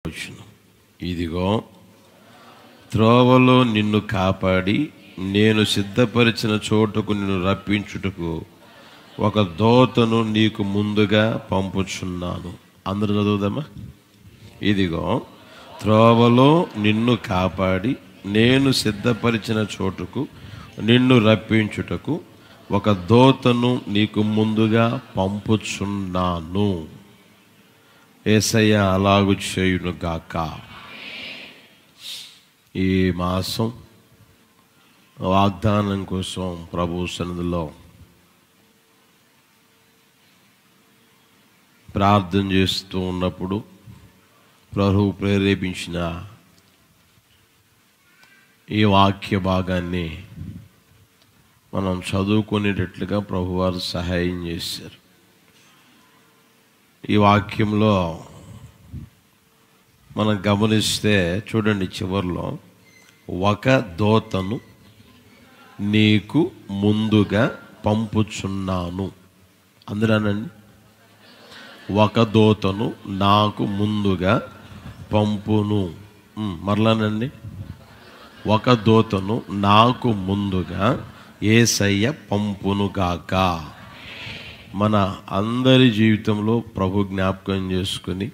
వచ్చును. ఇదిగో త్రోవలో నిన్ను కాపాడి నేను సిద్ధపరిచిన చోటుకు నిన్ను రప్పించుటకు ఒక దూతను నీకు ముందుగా పంపుచున్నాను. అందరూ చదువుదామా? ఇదిగో త్రోవలో నిన్ను కాపాడి నేను సిద్ధపరిచిన చోటుకు నిన్ను రప్పించుటకు ఒక దూతను నీకు ముందుగా పంపుచున్నాను. యేసయ్య అలాగు చేయును గాక. ఈ మాసం వాగ్దానం కోసం ప్రభు సన్నిధిలో ప్రార్థన చేస్తూ ఉన్నప్పుడు ప్రభు ప్రేరేపించిన ఈ వాక్య భాగాన్ని మనం చదువుకునేటట్లుగా ప్రభువారు సహాయం చేశారు. ఈ వాక్యంలో మనం గమనిస్తే చూడండి, చివరిలో ఒక దూతను నీకు ముందుగా పంపుచున్నాను. అందులోనండి, ఒక దూతను నాకు ముందుగా పంపును. మరలానండి, ఒక దూతను నాకు ముందుగా యేసయ్య పంపునుగాక. మన అందరి జీవితంలో ప్రభు జ్ఞాపకం చేసుకుని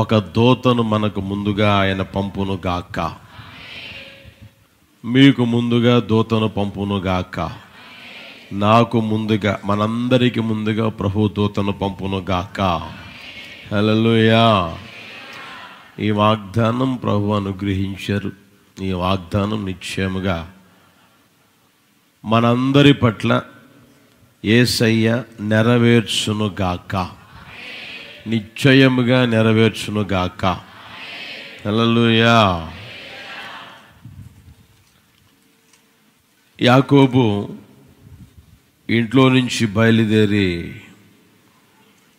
ఒక దూతను మనకు ముందుగా ఆయన పంపునుగాక. మీకు ముందుగా దూతను పంపునుగాక. నాకు ముందుగా, మనందరికి ముందుగా ప్రభు దూతను పంపునుగాక. హల్లెలూయా. ఈ వాగ్దానం ప్రభు అనుగ్రహించారు. ఈ వాగ్దానం నిశ్చయముగా మనందరి పట్ల యేసయ్య నెరవేర్చునుగాక, నిశ్చయముగా నెరవేర్చునుగాక. హల్లెలూయా. యాకోబు ఇంట్లో నుంచి బయలుదేరి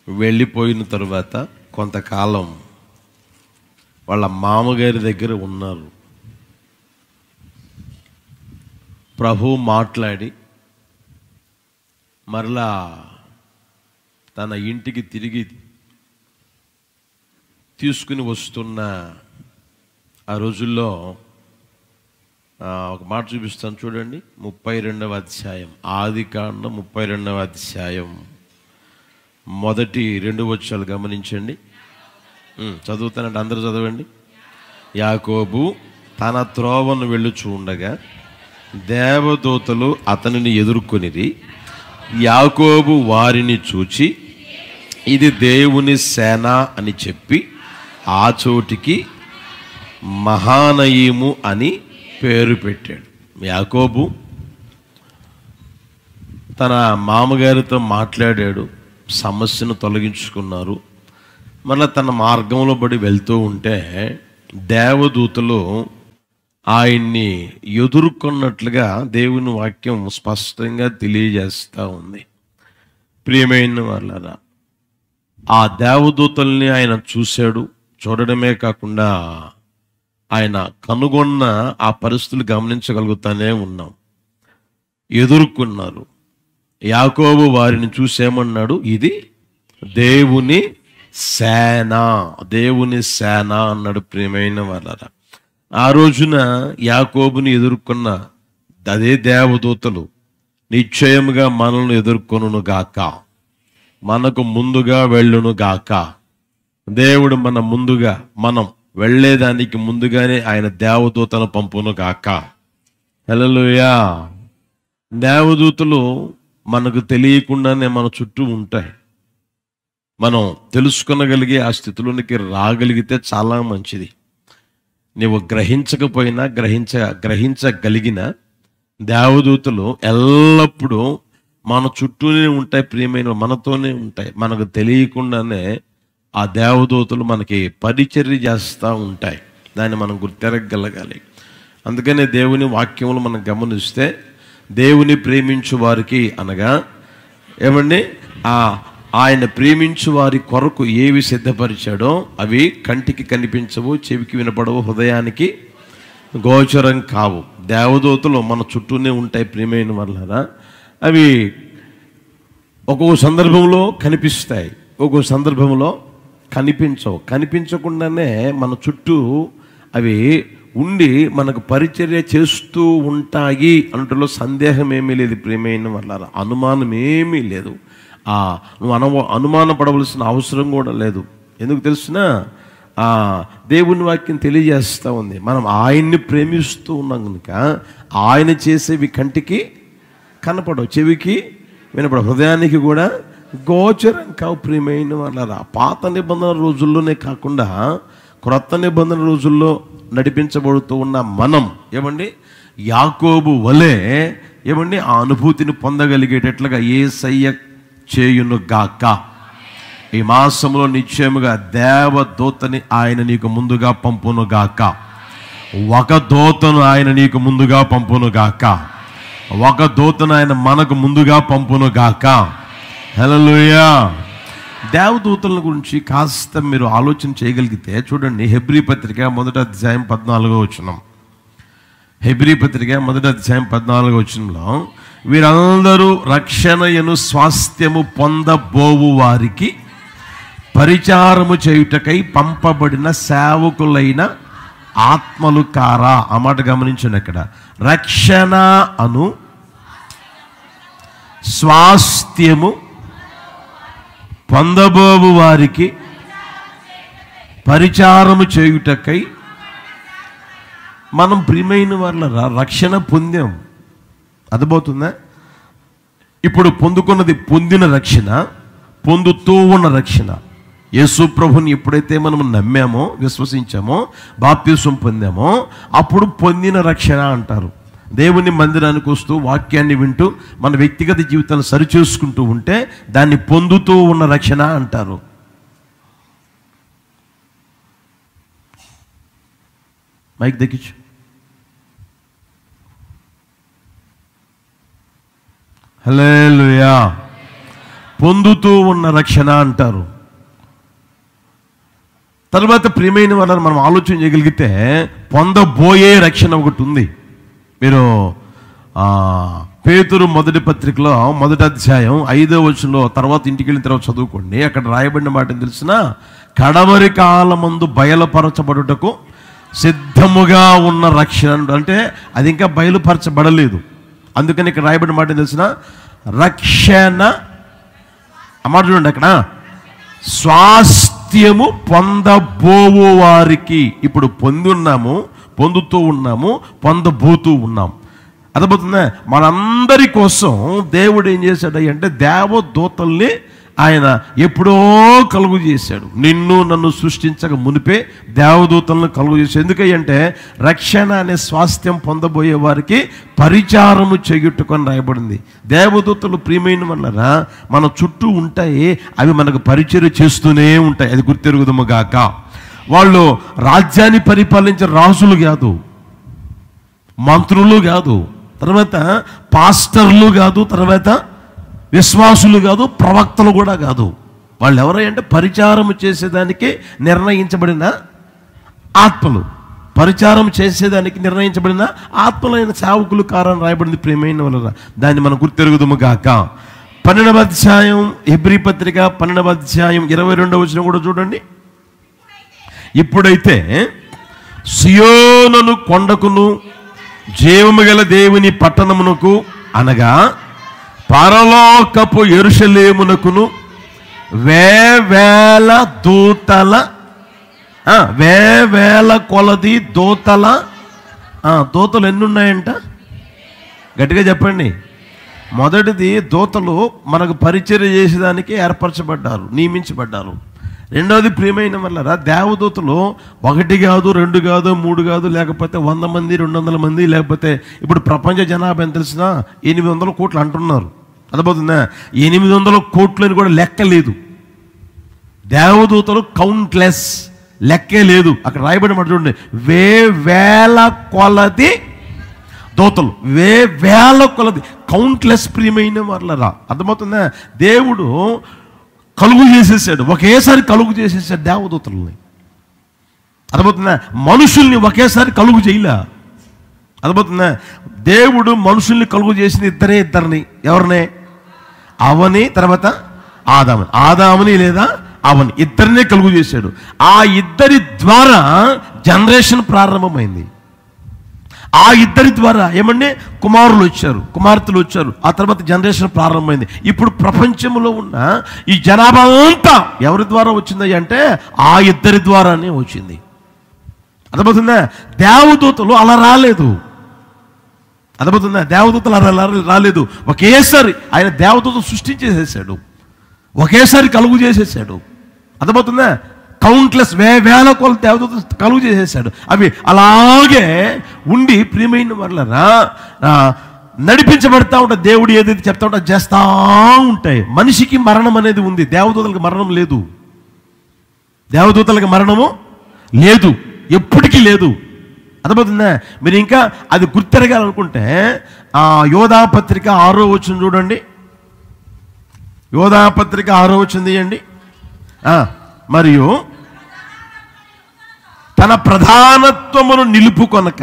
వెళ్ళిపోయిన తర్వాత కొంతకాలం వాళ్ళ మామగారి దగ్గర ఉన్నారు. ప్రభు మాట్లాడి మరలా తన ఇంటికి తిరిగి తీసుకుని వస్తున్న ఆ రోజుల్లో ఒక మాట చూపిస్తాను చూడండి. 32వ అధ్యాయం, ఆదికాండం 32వ అధ్యాయం మొదటి 2 వచనాలు గమనించండి. చదువుతానంటే అందరూ చదవండి. యాకోబు తన త్రోవను వెళ్ళుచూ ఉండగా దేవదూతలు అతనిని ఎదుర్కొనిరి. యాకోబు వారిని చూచి ఇది దేవుని సేన అని చెప్పి ఆ చోటికి మహానయీము అని పేరు పెట్టాడు. యాకోబు తన మామగారితో మాట్లాడాడు, సమస్యను తొలగించుకున్నారు. మళ్ళీ తన మార్గంలో పడి వెళ్తూ ఉంటే దేవదూతలు ఆయన్ని ఎదుర్కొన్నట్లుగా దేవుని వాక్యం స్పష్టంగా తెలియజేస్తూ ఉంది. ప్రియమైన వాళ్ళరా, ఆ దేవదూతల్ని ఆయన చూశాడు. చూడడమే కాకుండా ఆయన కనుగొన్న ఆ పరిస్థితులు గమనించగలుగుతానే ఉన్నాం. ఎదుర్కొన్నారు. యాకోబు వారిని చూసేమన్నాడు, ఇది దేవుని సేన, దేవుని సేన అన్నాడు. ప్రియమైన వాళ్ళరా, ఆ రోజున యాకోబుని ఎదుర్కొన్న అదే దేవదూతలు నిశ్చయముగా మనల్ని ఎదుర్కొనును గాక, మనకు ముందుగా వెళ్ళును గాక. దేవుడు మన ముందుగా, మనం వెళ్ళేదానికి ముందుగానే ఆయన దేవదూతను పంపును గాక. హల్లెలూయా. దేవదూతలు మనకు తెలియకుండానే మన చుట్టూ ఉంటాయి. మనం తెలుసుకొనగలిగే ఆ స్థితిలోనికి రాగలిగితే చాలా మంచిది. నువ్వు గ్రహించకపోయినా గ్రహించగలిగిన దేవదూతలు ఎల్లప్పుడూ మన చుట్టూనే ఉంటాయి. ప్రియమైన మనతోనే ఉంటాయి. మనకు తెలియకుండానే ఆ దేవదూతలు మనకి పరిచర్య చేస్తూ ఉంటాయి. దాన్ని మనం గుర్తెరగలగాలి. అందుకనే దేవుని వాక్యములు మనం గమనిస్తే దేవుని ప్రేమించు వారికి అనగా ఏమండి, ఆయన ప్రేమించు వారి కొరకు ఏవి సిద్ధపరిచాడో అవి కంటికి కనిపించవు, చెవికి వినపడవు, హృదయానికి గోచరం కావు. దేవదూతలు మన చుట్టూనే ఉంటాయి. ప్రియమైన వాళ్ళరా, అవి ఒక్కొక్క సందర్భంలో కనిపిస్తాయి, ఒక్కొక్క సందర్భంలో కనిపించవు. కనిపించకుండానే మన చుట్టూ అవి ఉండి మనకు పరిచర్య చేస్తూ ఉంటాయి అంటలో సందేహం ఏమీ లేదు. ప్రియమైన వాళ్ళారా, అనుమానం ఏమీ లేదు. నువ్వు అనుమానపడవలసిన అవసరం కూడా లేదు. ఎందుకు తెలుసునా, దేవుని వాక్యం తెలియజేస్తూ ఉంది. మనం ఆయన్ని ప్రేమిస్తూ ఉన్నాం కనుక ఆయన చేసేవి కంటికి కనపడవు, చెవికి వినపడవు, హృదయానికి కూడా గోచరం కావు. ప్రియమైన వాళ్ళారా, పాత నిబంధన రోజుల్లోనే కాకుండా క్రొత్త నిబంధన రోజుల్లో నడిపించబడుతూ ఉన్న మనం ఏమండి యాకోబు వలె ఏమండి ఆ అనుభూతిని పొందగలిగేటట్లుగా యేసయ్య చేయును గాక. ఈ మాసంలో నిశ్చయముగా దేవదూతని ఆయన నీకు ముందుగా పంపును గాక. ఒక దూతను ఆయన నీకు ముందుగా పంపును గాక. ఒక దూతను ఆయన మనకు ముందుగా పంపును గాక. హల్లెలూయా. దేవదూతల గురించి కాస్త మీరు ఆలోచన చేయగలిగితే చూడండి, హెబ్రీ పత్రిక 1వ అధ్యాయం 14వ వచనం. హెబ్రీ పత్రిక 1వ అధ్యాయం 14వ వచనంలో, వీరందరూ రక్షణయను స్వాస్థ్యము పొందబోవు వారికి పరిచారము చేయుటకై పంపబడిన సేవకులైన ఆత్మలు కారా. ఆ మాట గమనించండి. అక్కడ రక్షణ అను స్వాస్థ్యము పొందబోవు వారికి పరిచారము చేయుటకై మనం ప్రియమైన వాళ్ళ రక్షణ పొందాం. అర్థమవుతుందా? ఇప్పుడు పొందిన రక్షణ, పొందుతూ ఉన్న రక్షణ. యేసు ప్రభుని ఎప్పుడైతే మనం నమ్మామో, విశ్వసించామో, బాప్తిసం పొందామో అప్పుడు పొందిన రక్షణ అంటారు. దేవుని మందిరానికి వస్తూ వాక్యాన్ని వింటూ మన వ్యక్తిగత జీవితాన్ని సరిచేసుకుంటూ ఉంటే దాన్ని పొందుతూ ఉన్న రక్షణ అంటారు. మైక్ దక్కించు. హల్లెలూయా. పొందుతూ ఉన్న రక్షణ అంటారు. తర్వాత ప్రియమైన వాళ్ళని మనం ఆలోచన చేయగలిగితే పొందబోయే రక్షణ ఒకటి ఉంది. మీరు పేతురు మొదటి పత్రికలో 1వ అధ్యాయం 5వ వచనంలో తర్వాత ఇంటికి వెళ్ళిన తర్వాత చదువుకోండి. అక్కడ రాయబడిన మాట తెలిసిన కడవరి కాలమందు బయలుపరచబడుటకు సిద్ధముగా ఉన్న రక్షణ అంటే అది ఇంకా బయలుపరచబడలేదు. అందుకని ఇక్కడ రాయబడిన మాట తెలిసిన రక్షణ అమాట చూడండి, అక్కడ స్వాస్థ్యము పొందబోవు వారికి. ఇప్పుడు పొందున్నాము, పొందుతూ ఉన్నాము, పొందబోతూ ఉన్నాం. అర్థమవుతుందా? మనందరి కోసం దేవుడు ఏం చేశాడు అంటే దేవదూతల్ని ఆయన ఎప్పుడో కలుగు చేశాడు. నిన్ను నన్ను సృష్టించక మునిపే దేవదూతలను కలుగు చేశాడు. ఎందుకంటే రక్షణ అనే స్వాస్థ్యం పొందబోయే వారికి పరిచారము చేయుటకొని రాయబడింది. దేవదూతలు ప్రియమైన వల్ల మన చుట్టూ ఉంటాయి, అవి మనకు పరిచర్య చేస్తూనే ఉంటాయి. అది గుర్తెరుగుదము గాక. వాళ్ళు రాజ్యాన్ని పరిపాలించే రాజులు కాదు, మంత్రులు కాదు, తర్వాత పాస్టర్లు కాదు, తర్వాత విశ్వాసులు కాదు, ప్రవక్తలు కూడా కాదు. వాళ్ళు ఎవరంటే పరిచారము చేసేదానికి నిర్ణయించబడిన ఆత్మలు, పరిచారం చేసేదానికి నిర్ణయించబడిన ఆత్మలైన సేవకులు కారని రాయబడింది. ప్రియమైన వలన దాన్ని మనం గుర్తెరుగుదము గాక. 12వ అధ్యాయం హెబ్రీ పత్రిక 12వ అధ్యాయం 22వ వచనం కూడా చూడండి. ఇప్పుడైతే సియోను కొండకును జీవము గల దేవుని పట్టణమునకు అనగా పరలోకపు యెరూషలేమునకును వేవేల కొలది దూతలు ఎన్ని ఉన్నాయంట? గట్టిగా చెప్పండి. మొదటిది, దూతలు మనకు పరిచర్య చేసేదానికి ఏర్పరచబడ్డారు, నియమించబడ్డారు. రెండవది ప్రియమైన వల్ల దేవదూతలు 1 కాదు, 2 కాదు, 3 కాదు, లేకపోతే 100 మంది, 200 మంది, లేకపోతే ఇప్పుడు ప్రపంచ జనాభా ఎంత తెలిసినా 800 కోట్లు అంటున్నారు. అర్థమవుతుందా? 800 కోట్లని కూడా లెక్క లేదు. దేవదూతలు కౌంట్లెస్, లెక్కే లేదు. అక్కడ రాయబడి మాట చూడండి, వేవేల కొలది దూతలు, వేవేల కొలది, కౌంట్లెస్. ప్రియమైన వాళ్ళరా అర్థమవుతుందా? దేవుడు కలుగు చేసేసాడు, ఒకేసారి కలుగు చేసేసాడు దేవదూతల్ని. అర్థమవుతుందా? మనుషుల్ని ఒకేసారి కలుగు చేయలే. అర్థమవుతుందా? దేవుడు మనుషుల్ని కలుగు చేసిన ఇద్దరిని. ఎవరిని? అవని, తర్వాత ఆదాముని లేదా అవని ఇద్దరినే కలుగు చేశాడు. ఆ ఇద్దరి ద్వారా జనరేషన్ ప్రారంభమైంది. ఆ ఇద్దరి ద్వారా ఏమండి కుమారులు వచ్చారు, కుమార్తెలు వచ్చారు. ఆ తర్వాత జనరేషన్ ప్రారంభమైంది. ఇప్పుడు ప్రపంచంలో ఉన్న ఈ జనాభా అంతా ఎవరి ద్వారా వచ్చింది అంటే ఆ ఇద్దరి ద్వారానే వచ్చింది. అర్థమవుతుందా? దేవదూతలు అలా రాలేదు. అర్థమవుతుందా? దేవదూతలు అలా రాలేదు. ఒకేసారి ఆయన దేవదూతలు సృష్టించేసేసాడు, ఒకేసారి కలుగు చేసేసాడు. అర్థమవుతుందా? కౌంట్లెస్ వేల కొల దేవదూతలు కలుగు చేసేసాడు. అవి అలాగే ఉండి ప్రియమైన వాళ్ళరా నడిపించబడతా ఉంటాయి. దేవుడు ఏదైతే చెప్తా ఉంటా చేస్తూ ఉంటాయి. మనిషికి మరణం అనేది ఉంది, దేవదూతలకు మరణం లేదు. దేవదూతలకు మరణము లేదు, ఎప్పటికీ లేదు. అర్థమవుతుందా? మీరు ఇంకా అది గుర్తెరగాలనుకుంటే యోధాపత్రిక 6వ వచనం చూడండి. యోధాపత్రిక 6వ వచనం తీయండి. మరియు తన ప్రధానత్వమును నిలుపుకొనక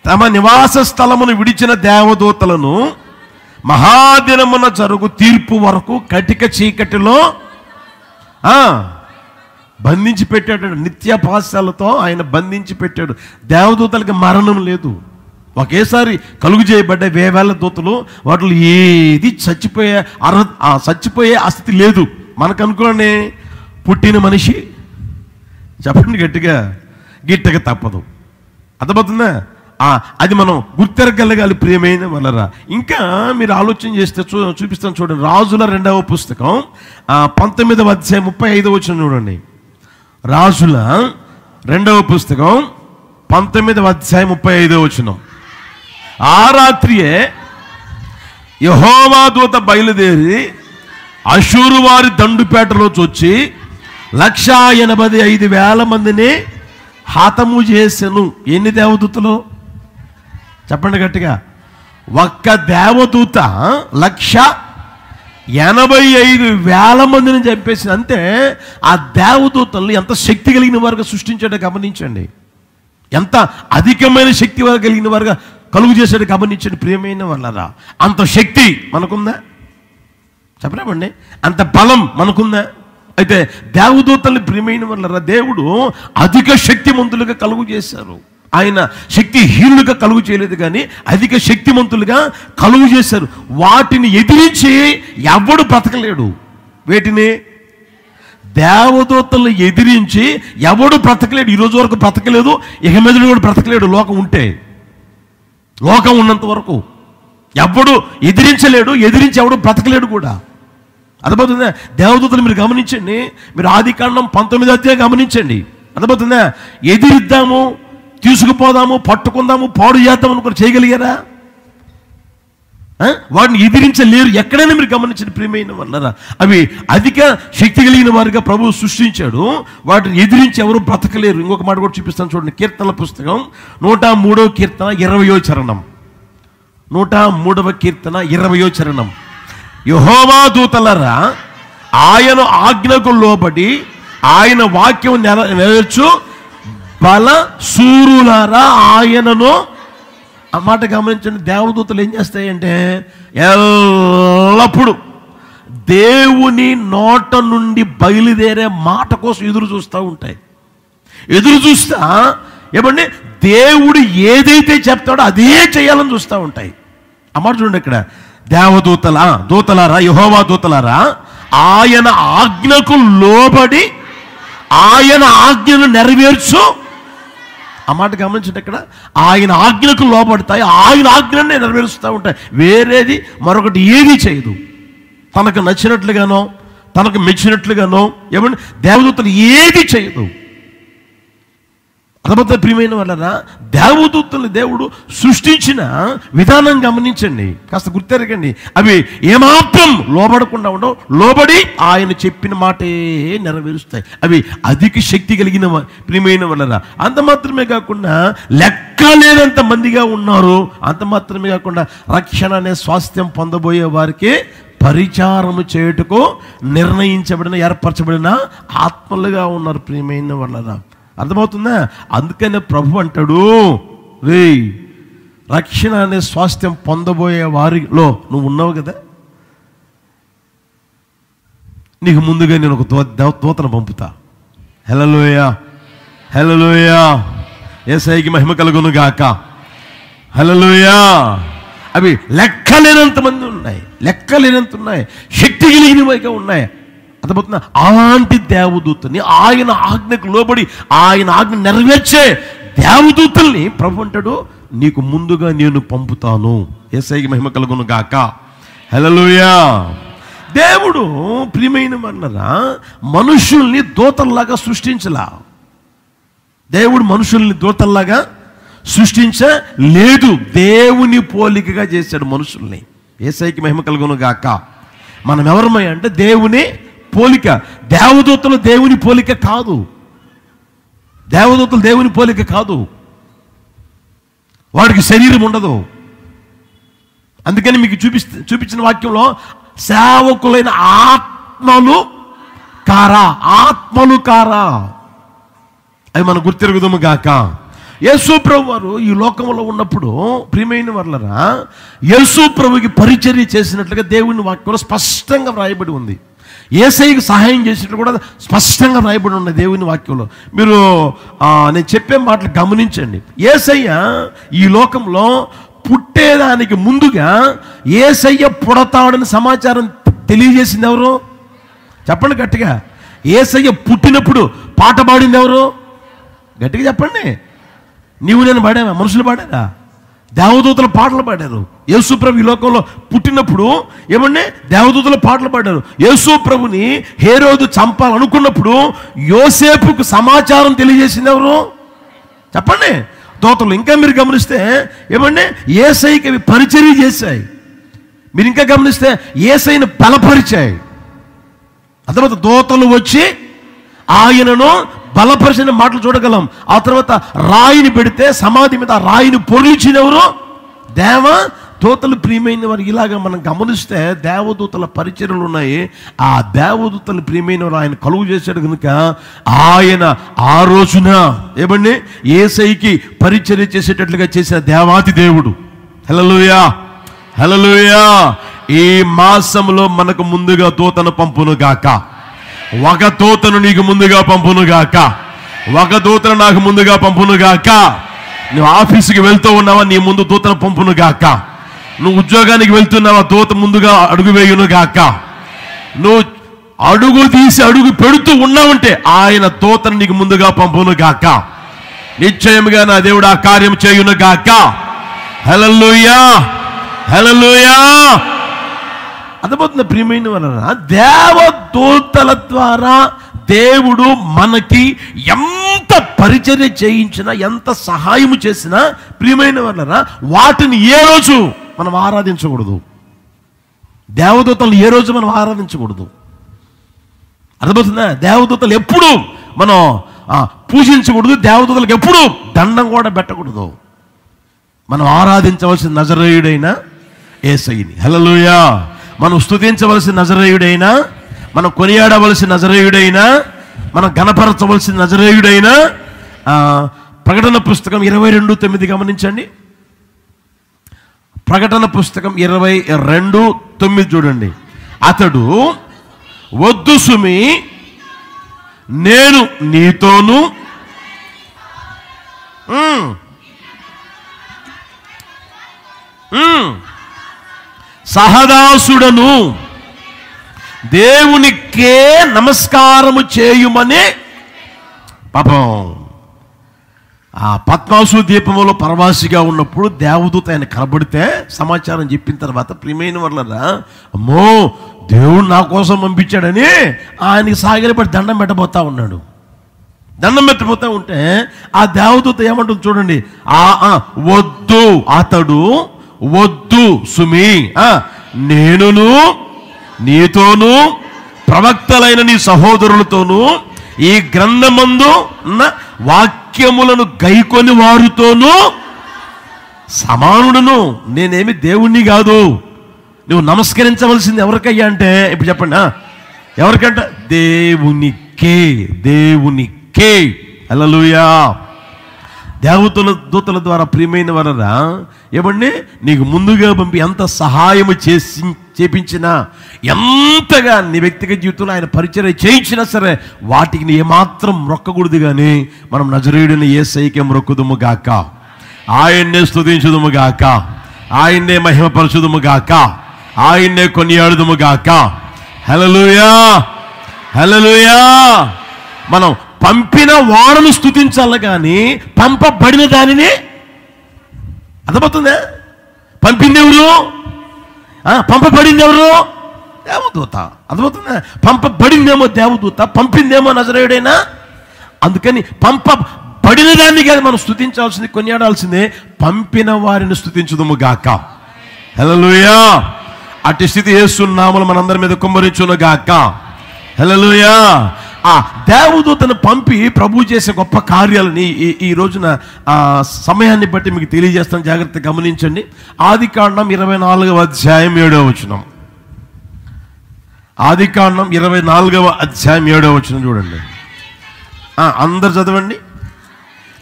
తమ నివాస స్థలమును విడిచిన దేవదూతలను మహాదినమున జరుగు తీర్పు వరకు కటిక చీకటిలో బంధించి పెట్టాడు. నిత్య పాశాలతో ఆయన బంధించి పెట్టాడు. దేవదూతలకు మరణం లేదు. ఒకేసారి కలుగు చేయబడ్డ వేవేల దూతలు, వాటిలో ఏది చచ్చిపోయే స్థితి లేదు. మనకు అనుకోండి, పుట్టిన మనిషి చెప్పండి గిట్టగా తప్పదు. అర్థమవుతుందా? అది మనం గుర్తెరగలగాలి ప్రియమైన వాళ్ళరా. ఇంకా మీరు ఆలోచన చేస్తే చూపిస్తాను చూడండి. రాజుల 2వ పుస్తకం 19వ అధ్యాయం 35వ వచనం చూడండి. రాజుల 2వ పుస్తకం 19వ అధ్యాయం 35వ వచనం. ఆ రాత్రియే యెహోవా దూత బయలుదేరి అషూరు వారి దండుపేటలో వచ్చి 185,000 మందిని హతము చేసెను. ఎన్ని దేవదూతలు చెప్పండి గట్టిగా? ఒక్క దేవదూత 185,000 మందిని చంపేసింది. అంతే. ఆ దేవదూతల్ని ఎంత శక్తి కలిగిన వారుగా సృష్టించాడో గమనించండి. ఎంత అధికమైన శక్తి కలిగిన వారుగా కలుగు చేశాడో గమనించండి ప్రియమైన వాళ్ళరా. అంత శక్తి మనకుందా? చెప్పలేమండి. అంత బలం మనకుందా? అయితే దేవదూతల్ని ప్రియమైన వాళ్ళరా దేవుడు అధిక శక్తిమంతులుగా కలుగు చేశారు. ఆయన శక్తిహీనులుగా కలుగు చేయలేదు, కానీ అధిక శక్తిమంతులుగా కలుగు చేశారు. వాటిని ఎదిరించి ఎవడు బ్రతకలేడు. వేటిని? దేవదూతలను ఎదిరించి ఎవడు బ్రతకలేడు. ఈరోజు వరకు బ్రతకలేదు, ఇక మీద కూడా బ్రతకలేడు. లోకం ఉంటే, లోకం ఉన్నంత వరకు ఎవడు ఎదిరించలేడు, ఎదిరించి ఎవడు బ్రతకలేడు కూడా. అర్థమవుతుందా? దేవదూతలు మీరు గమనించండి. మీరు ఆదికాండం 19వ అధ్యాయం గమనించండి. అర్థమవుతుందా? ఎదిరిద్దాము, తీసుకుపోదాము, పట్టుకుందాము, పాడు చేద్దాం అనుకుని చేయగలిగారా? వాడిని ఎదిరించలేరు. ఎక్కడైనా మీరు గమనించండి ప్రియమైన వాళ్ళరా. అవి అధిక శక్తి కలిగిన వారిగా ప్రభువు సృష్టించాడు. వాటిని ఎదిరించి ఎవరు బ్రతకలేరు. ఇంకొక మాట కూడా చూపిస్తాను చూడండి. కీర్తనల పుస్తకం 103వ కీర్తన 20వ చరణం. 103వ కీర్తన 20వ చరణం. యెహోవా దూతలరా ఆయన ఆజ్ఞకు లోబడి ఆయన వాక్యం నెరవేర్చు బల శూరులారా ఆయనను. ఆ మాట గమనించండి. దేవదూతలు ఏం చేస్తాయంటే ఎల్లప్పుడూ దేవుని నోట నుండి బయలుదేరే మాట కోసం ఎదురు చూస్తూ ఉంటాయి. ఎదురు చూస్తా ఏమండి దేవుడు ఏదైతే చెప్తాడో అదే చేయాలని చూస్తూ ఉంటాయి. ఆ మాట చూడండి ఇక్కడ. దూతలారా యెహోవా దూతలారా ఆయన ఆజ్ఞకు లోబడి ఆయన ఆజ్ఞను నెరవేర్చు. ఆ మాట గమనించండి. ఇక్కడ ఆయన ఆజ్ఞకు లోబడతాయి, ఆయన ఆజ్ఞనే నెరవేరుస్తూ ఉంటాయి. వేరేది మరొకటి ఏది చేయదు. తనకు నచ్చినట్లుగానో తనకు మెచ్చినట్లుగానో ఏమంటే దేవదూతలు ఏది చేయదు. అర్థమవుతుంది ప్రియమైన వాళ్ళరా. దేవదూతలు దేవుడు సృష్టించిన విధానం గమనించండి, కాస్త గుర్తెరగండి. అవి ఏమాత్రం లోబడకుండా ఉండవు, లోబడి ఆయన చెప్పిన మాటే నెరవేరుస్తాయి. అవి అధిక శక్తి కలిగిన ప్రియమైన వాళ్ళరా. అంత మాత్రమే కాకుండా లెక్కలేనంత మందిగా ఉన్నారు. అంత మాత్రమే కాకుండా రక్షణ అనే స్వాస్థ్యం పొందబోయే వారికి పరిచారము చేయుటకు నిర్ణయించబడిన ఏర్పరచబడిన ఆత్మలుగా ఉన్నారు ప్రియమైన వాళ్ళరా. అర్థమవుతుందా? అందుకనే ప్రభు అంటాడు, రే రక్షణ అనే స్వాస్థ్యం పొందబోయే వారిలో నువ్వు ఉన్నావు కదా. నీకు ముందుగా నేను ఒక దూతను పంపుతా. హల్లెలూయా, హల్లెలూయా, యేసయ్యకి మహిమ కలుగును గాక. హల్లెలూయా. అవి లెక్కలేనంత మంది ఉన్నాయి, లెక్కలేనంత ఉన్నాయి, శక్తి కలిగినవిగా ఉన్నాయి. అర్థమవుతుందా? అలాంటి దేవదూతని, ఆయన ఆజ్ఞకు లోబడి ఆయన ఆజ్ఞ నెరవేర్చే దేవదూతల్ని ప్రభు అంటాడు, నీకు ముందుగా నేను పంపుతాను. యేసయ్యకి మహిమ కలుగును గాక. హల్లెలూయా. దేవుడు ప్రియమైన వాళ్ళరా మనుషుల్ని దూతల్లాగా సృష్టించలా. దేవుడు మనుషుల్ని దూతల్లాగా సృష్టించలేదు, దేవుని పోలికగా చేశాడు మనుషుల్ని. యేసయ్యకి మహిమ కలుగును గాక. మనం ఎవరమై అంటే దేవుని పోలిక. దేవదూతలు దేవుని పోలిక కాదు, దేవదూతలు దేవుని పోలిక కాదు. వాడికి శరీరం ఉండదు. అందుకని మీకు చూపించిన వాక్యంలో సేవకులైన ఆత్మలు కారా, ఆత్మలు కారా, అవి మనం గుర్తిరుగుదాము గాక. యేసు ప్రభు వారు ఈ లోకంలో ఉన్నప్పుడు ప్రియమైన వాళ్ళరా యేసు ప్రభుకి పరిచర్య చేసినట్లుగా దేవుని వాక్యంలో స్పష్టంగా వ్రాయబడి ఉంది. యేసయ్యకి సహాయం చేసినట్లు కూడా స్పష్టంగా వ్రాయబడి ఉంది దేవుని వాక్యంలో. మీరు నేను చెప్పే మాటలు గమనించండి. యేసయ్య ఈ లోకంలో పుట్టేదానికి ముందుగా యేసయ్య పుడతాడని సమాచారం తెలియజేసింది ఎవరు? చెప్పండి గట్టిగా. యేసయ్య పుట్టినప్పుడు పాట పాడింది ఎవరు? గట్టిగా చెప్పండి. నీవు నేను పాడావా? మనుషులు పాడారా? దేవదూతల పాటలు పాడారు. యేసు ప్రభు ఈ లోకంలో పుట్టినప్పుడు ఏమండి దేవదూతల పాటలు పాడారు. యేసు ప్రభుని హేరోదు చంపాలనుకున్నప్పుడు యోసేపుకు సమాచారం తెలియజేసింది ఎవరు? చెప్పండి. దూతలు. ఇంకా మీరు గమనిస్తే ఏమండి యేసయ్యకి అవి పరిచర్య చేశాయి. మీరు ఇంకా గమనిస్తే యేసయ్యను బలపరిచాయి. అర్థమవుతా? దూతలు వచ్చి ఆయనను బలపరిచిన మాటలు చూడగలం. ఆ తర్వాత రాయిని పెడితే సమాధి మీద ఆ రాయిని పొర్లిచినెవరు? దేవదూతలు. ప్రియమైన వారు ఇలాగా మనం గమనిస్తే దేవదూతల పరిచర్యలు ఉన్నాయి. ఆ దేవదూతలు ప్రియమైన వారు ఆయన కలుగు చేశాడు కనుక ఆయన ఆ రోజున ఏమండి యేసయ్యకి పరిచర్య చేసేటట్లుగా చేసిన దేవాది దేవుడు. హల్లెలూయా, హల్లెలూయా. ఈ మాసంలో మనకు ముందుగా దూతను పంపును గాక. ఒక దూతను నీకు ముందుగా పంపును గాక. ఒక దూతను నాకు ముందుగా పంపును గాక. నువ్వు ఆఫీసుకి వెళ్తూ ఉన్నావా, నీ ముందు దూతను పంపును గాక. నువ్వు ఉద్యోగానికి వెళ్తున్నావా, దూత ముందుగా అడుగు వేయును గాక. నువ్వు అడుగు తీసి అడుగు పెడుతూ ఉన్నావంటే ఆయన దూతను నీకు ముందుగా పంపును గాక. నిశ్చయముగా నా దేవుడు ఆ కార్యం చేయును గాక. హల్లెలూయా, హల్లెలూయా. అర్థమవుతుంది ప్రియమైన వాళ్ళ దేవదూతల ద్వారా దేవుడు మనకి ఎంత పరిచర్య చేయించినా, ఎంత సహాయం చేసినా ప్రియమైన వాళ్ళ వాటిని ఏ రోజు మనం ఆరాధించకూడదు. దేవదూతలు ఏ రోజు మనం ఆరాధించకూడదు. అర్థమవుతుందా? దేవదూతలు ఎప్పుడు మనం పూజించకూడదు. దేవదూతలకు ఎప్పుడు దండం కూడా పెట్టకూడదు. మనం ఆరాధించవలసిన నజరేయుడైన యేసయ్యని. హల్లెలూయా. మనం స్తుతించవలసిన నజరేయుడైనా, మనం కొనియాడవలసిన నజరేయుడైనా, మనం గణపరచవలసిన నజరేయుడైనా. ప్రకటన పుస్తకం 22:9 గమనించండి. ప్రకటన పుస్తకం 22:9 చూడండి. అతడు వద్దు సుమి, నేను నీతోను సహదాసుడను, దేవునికే నమస్కారము చేయుమని. పాపం ఆ పద్మాసు దీపములో పరవాసిగా ఉన్నప్పుడు దేవదూత ఆయన కనబడితే సమాచారం చెప్పిన తర్వాత ప్రియమైన వాళ్ళరా అమ్మో దేవుడు నా కోసం పంపించాడని ఆయనకి సాగిలపడి దండం పెట్టబోతా ఉన్నాడు. దండం పెట్టబోతా ఉంటే ఆ దేవదూత ఏమంటుంది చూడండి. వద్దు, అతడు వద్దు సుమి, నేనును నీతోను ప్రవక్తలైన నీ సహోదరులతోనూ ఈ గ్రంథమందు ఉన్న వాక్యములను గైకొని వారితోనూ సమానుడును. నేనేమి దేవుణ్ణి కాదు. నువ్వు నమస్కరించవలసింది ఎవరికయ్యా అంటే ఇప్పుడు చెప్పండి, ఎవరికంట? దేవునికే, దేవునికే. హల్లెలూయా. దూతల ద్వారా ప్రియమైన వారరా ఏమండి నీకు ముందుగా పంపి ఎంత సహాయము చేపించినా, ఎంతగా నీ వ్యక్తిగత జీవితంలో ఆయన పరిచర్య చేయించినా సరే వాటికి నీ ఏమాత్రం మొక్కకూడదు. కానీ మనం నజరేయుడైన యేసయ్యకే మొక్కుదుము గాక, ఆయన్నే స్తుతించుదుము గాక, ఆయన్నే మహిమపరచుదుము గాక, ఆయన్నే కొనియాడుదుము గాక. హల్లెలూయా, హల్లెలూయా. మనం పంపిన వాడును స్తుతించాలి కానీ పంపబడిన దానిని, అర్థమవుతుందా? పంపింది ఎవరు? పంపబడింది ఎవరు? దేవదూత. అర్థమవుతుందా? పంపబడిందేమో దేవదూత, పంపిందేమో నజరేయుడైనా. అందుకని పంపబడిన దాన్ని కాదు మనం స్తుతించాల్సింది, కొనియాడాల్సిందే పంపిన వారిని స్తుతించుదుము గాక. హల్లెలూయా. అట్టి స్థితి యేసు నామమున మనందరి మీద కుమ్మరించును గాక. హల్లెలూయా. ఆ దేవదూతను పంపి ప్రభు చేసే గొప్ప కార్యాలని ఈ రోజున సమయాన్ని బట్టి మీకు తెలియజేస్తాను, జాగ్రత్తగా గమనించండి. ఆదికాండం 24వ అధ్యాయం 7వ వచనం. ఆదికాండం 24వ అధ్యాయం 7వ వచనం చూడండి. అందరు చదవండి.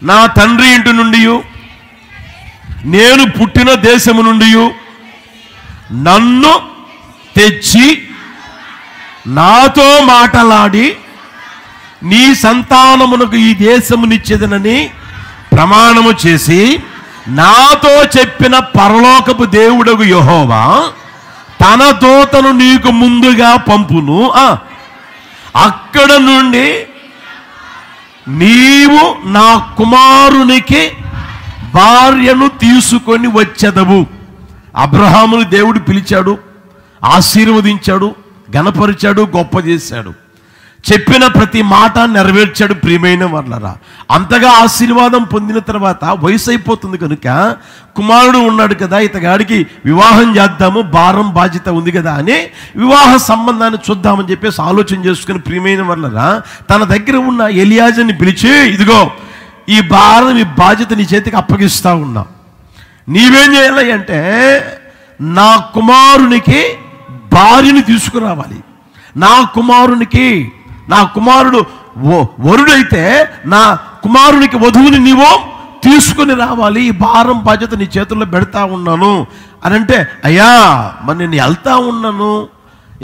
నా తండ్రి ఇంటి నుండి, నేను పుట్టిన దేశము నుండి నన్ను తెచ్చి నాతో మాటలాడి నీ సంతానమునకు ఈ దేశమునిచ్చేదనని ప్రమాణము చేసి నాతో చెప్పిన పరలోకపు దేవుడగు యెహోవా తన దూతను నీకు ముందుగా పంపును. అక్కడ నుండి నీవు నా కుమారునికి భార్యను తీసుకొని వచ్చెదవు. అబ్రహాముని దేవుడు పిలిచాడు, ఆశీర్వదించాడు, ఘనపరిచాడు, గొప్ప చేశాడు, చెప్పిన ప్రతి మాట నెరవేర్చాడు. ప్రియమైన వాళ్ళరా, అంతగా ఆశీర్వాదం పొందిన తర్వాత వయసు అయిపోతుంది కనుక కుమారుడు ఉన్నాడు కదా, ఇతగాడికి వివాహం చేద్దాము, భారం బాధ్యత ఉంది కదా అని వివాహ సంబంధాన్ని చూద్దామని చెప్పేసి ఆలోచన చేసుకుని ప్రియమైన వాళ్ళరా తన దగ్గర ఉన్న ఎలియాజర్ని పిలిచి, ఇదిగో ఈ భారం, ఈ బాధ్యత నీ చేతికి అప్పగిస్తా ఉన్నా, నీవేం చేయాలి అంటే నా కుమారునికి భార్యని తీసుకురావాలి. నా కుమారుడు వరుడైతే నా కుమారునికి వధువుని నీవు తీసుకుని రావాలి. ఈ భారం బాధ్యత నీ చేతుల్లో పెడతా ఉన్నాను అని అంటే, అయ్యా మరి నేను వెళ్తా ఉన్నాను,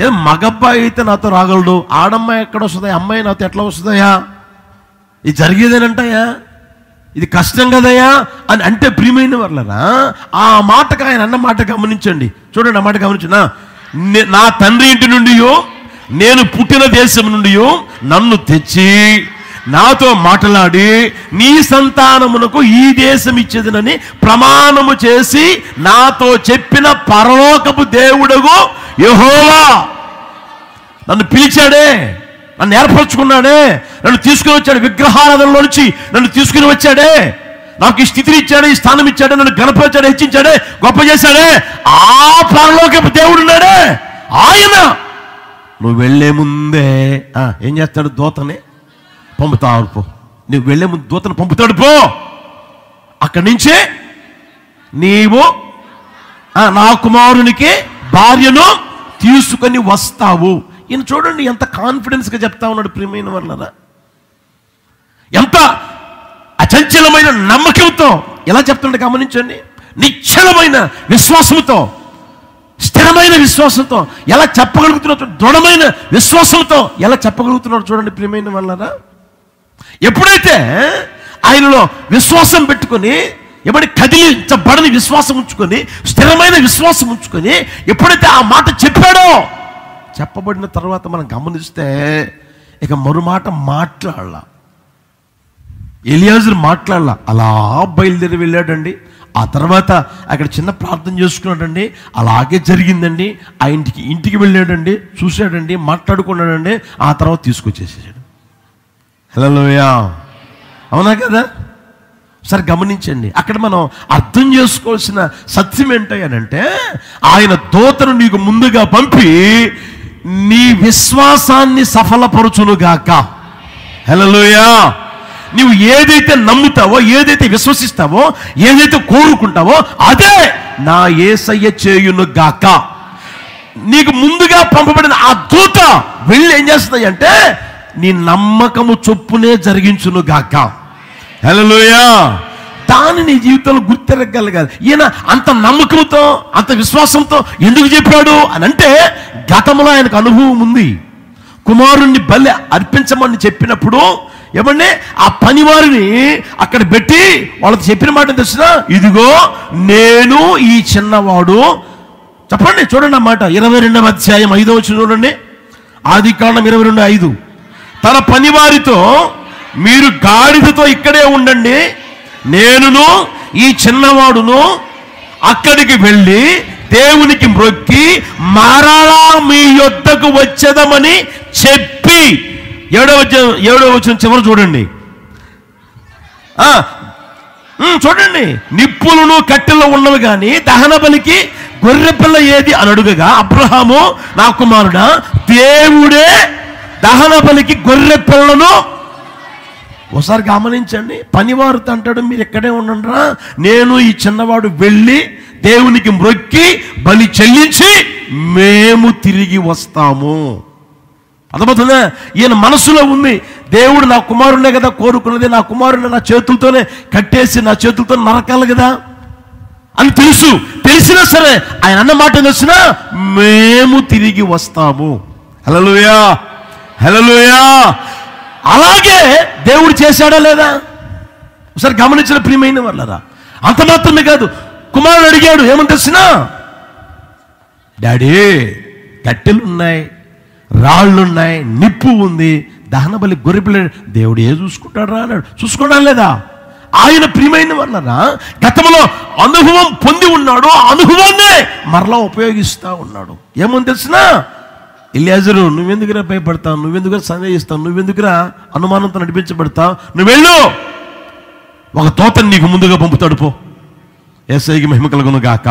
ఏదో మగబ్బాయి అయితే నాతో రాగలడు, ఆడమ్మాయి ఎక్కడ వస్తుందా, అమ్మాయి నాతో ఎట్లా వస్తుందయ్యా, ఇది జరిగేదేనంటయ్యా, ఇది కష్టం కదయ్యా అని అంటే ప్రియమైన వాళ్ళరా ఆ మాటకు ఆయన అన్న మాట గమనించండి. చూడండి, ఆ మాట గమనించిన, నా తండ్రి ఇంటి నుండి, నేను పుట్టిన దేశం నుండి నన్ను తెచ్చి నాతో మాట్లాడి నీ సంతానమునకు ఈ దేశం ఇచ్చేదనని ప్రమాణము చేసి నాతో చెప్పిన పరలోకపు దేవుడగు యెహోవా నన్ను పిలిచాడే, నన్ను ఏర్పరచుకున్నాడే, నన్ను తీసుకుని వచ్చాడు, విగ్రహారాధనలో నుంచి నన్ను తీసుకుని వచ్చాడే, నాకు ఈ స్థితిని ఇచ్చాడే, ఈ స్థానం ఇచ్చాడే, నన్ను గణపరిచాడే, హెచ్చించాడే, గొప్ప చేశాడే, ఆ పరలోకపు దేవుడు ఉన్నాడే, ఆయన నువ్వు వెళ్లే ముందే ఏం చేస్తాడు, దూతని పంపుతాడు. పో, నువ్వు వెళ్లే ముందు దూతను పంపుతాడు. పో, అక్కడి నుంచే నీవు నా కుమారునికి భార్యను తీసుకొని వస్తావు. ఈయన చూడండి ఎంత కాన్ఫిడెన్స్గా చెప్తా ఉన్నాడు ప్రియమైన వాళ్ళరా, ఎంత అచంచలమైన నమ్మకంతో ఎలా చెప్తున్నాడు గమనించండి. నిశ్చలమైన విశ్వాసంతో, స్థిరమైన విశ్వాసంతో ఎలా చెప్పగలుగుతున్నాడు, దృఢమైన విశ్వాసంతో ఎలా చెప్పగలుగుతున్నాడు చూడండి ప్రియమైన వాళ్ళరా. ఎప్పుడైతే ఆయనలో విశ్వాసం పెట్టుకొని, ఎప్పుడైతే కదిలించబడని విశ్వాసం ఉంచుకొని, స్థిరమైన విశ్వాసం ఉంచుకొని ఎప్పుడైతే ఆ మాట చెప్పాడో, చెప్పబడిన తర్వాత మనం గమనిస్తే ఇక మరుమాట మాట్లాడాల, ఎలియాజరు మాట్లాడాల, అలా బయలుదేరి వెళ్ళాడండి. ఆ తర్వాత అక్కడ చిన్న ప్రార్థన చేసుకున్నాడండి, అలాగే జరిగిందండి. ఆ ఇంటికి వెళ్ళాడండి, చూశాడండి, మాట్లాడుకున్నాడండి, ఆ తర్వాత తీసుకొచ్చేసాడు. హల్లెలూయా, అవునా కదా? సరే గమనించండి, అక్కడ మనం అర్థం చేసుకోవాల్సిన సత్యం ఏంటంటే ఆయన దూతను నీకు ముందుగా పంపి నీ విశ్వాసాన్ని సఫలపరచునుగాక. హల్లెలూయా. నువ్వు ఏదైతే నమ్ముతావో, ఏదైతే విశ్వసిస్తావో, ఏదైతే కోరుకుంటావో అదే నా యేసయ్య చేయునుగాక. నీకు ముందుగా పంపబడిన ఆ దూత వెళ్ళి ఏం చేస్తుంది అంటే నీ నమ్మకము చొప్పునే జరిగించునుగాక. హల్లెలూయా. దాన్ని నీ జీవితంలో గుర్తెరగలగాలి. ఈయన అంత నమ్మకంతో అంత విశ్వాసంతో ఎందుకు చెప్పాడు అని అంటే, గతంలో ఆయనకు అనుభవం ఉంది. కుమారుణ్ణి బలి అర్పించమని చెప్పినప్పుడు ఏమంటే ఆ పనివారిని అక్కడ పెట్టి వాళ్ళతో చెప్పిన మాట తెలిసిన, ఇదిగో నేను ఈ చిన్నవాడు. చెప్పండి, చూడండి ఆ మాట 22వ అధ్యాయం 5వ వచనం చూడండి. ఆదికాండం 22:5. తన పనివారితో, మీరు గాడిదతో ఇక్కడే ఉండండి, నేనును ఈ చిన్నవాడును అక్కడికి వెళ్ళి దేవునికి మ్రొక్కి మరలా మీ యొద్దకు వచ్చేదమని చెప్పి. 7వ వచనం చివరి చూడండి. చూడండి, నిప్పులను కట్టెల్లో ఉన్నవి కానీ దహన బలికి గొర్రె పిల్ల ఏది అని అడుగగా, అబ్రహాము, నా కుమారుడా, దేవుడే దహన బలికి గొర్రె పిల్లను. ఒకసారి గమనించండి, పనివారితో అంటాడు, మీరు ఎక్కడే ఉండండిరా, నేను ఈ చిన్నవాడు వెళ్ళి దేవునికి మ్రొక్కి బలి చెల్లించి మేము తిరిగి వస్తాము. అర్థమవుతుందా? ఈయన మనసులో ఉంది, దేవుడు నా కుమారుడే కదా కోరుకున్నది, నా కుమారుడిని నా చేతులతోనే కట్టేసి నా చేతులతో నరకాలి కదా అని తెలిసినా సరే ఆయన అన్న మాట తెలిసినా మేము తిరిగి వస్తాము. హల్లెలూయా, హల్లెలూయా. అలాగే దేవుడు చేశాడా లేదా? ఒకసారి గమనించిన ప్రియమైన వాళ్ళరా. అంత మాత్రమే కాదు, కుమారుడు అడిగాడు, ఏమని తెలిసినా, డాడీ కట్టెలు ఉన్నాయి, రాళ్ళున్నాయి, నిప్పు ఉంది, దహన బలి గొర్రెపిల్ల, దేవుడు ఏ చూసుకుంటాడు రా అన్నాడు. చూసుకోవడం లేదా? ఆయన ప్రియమైన వాళ్ళరా గతంలో అనుభవం పొంది ఉన్నాడు, అనుభవాన్నే మరలా ఉపయోగిస్తూ ఉన్నాడు. ఏమని తెలిసినా, ఎలియాజరు, నువ్వెందుకురా భయపడతావు, నువ్వెందుకురా సందేహిస్తావు, నువ్వెందుకురా అనుమానంతో నడిపించబడతావు, నువ్వు వెళ్ళు, ఒక తోతని నీకు ముందుగా పంపుతాడు, పో, యేసయ్యకి మహిమ కలుగును గాక.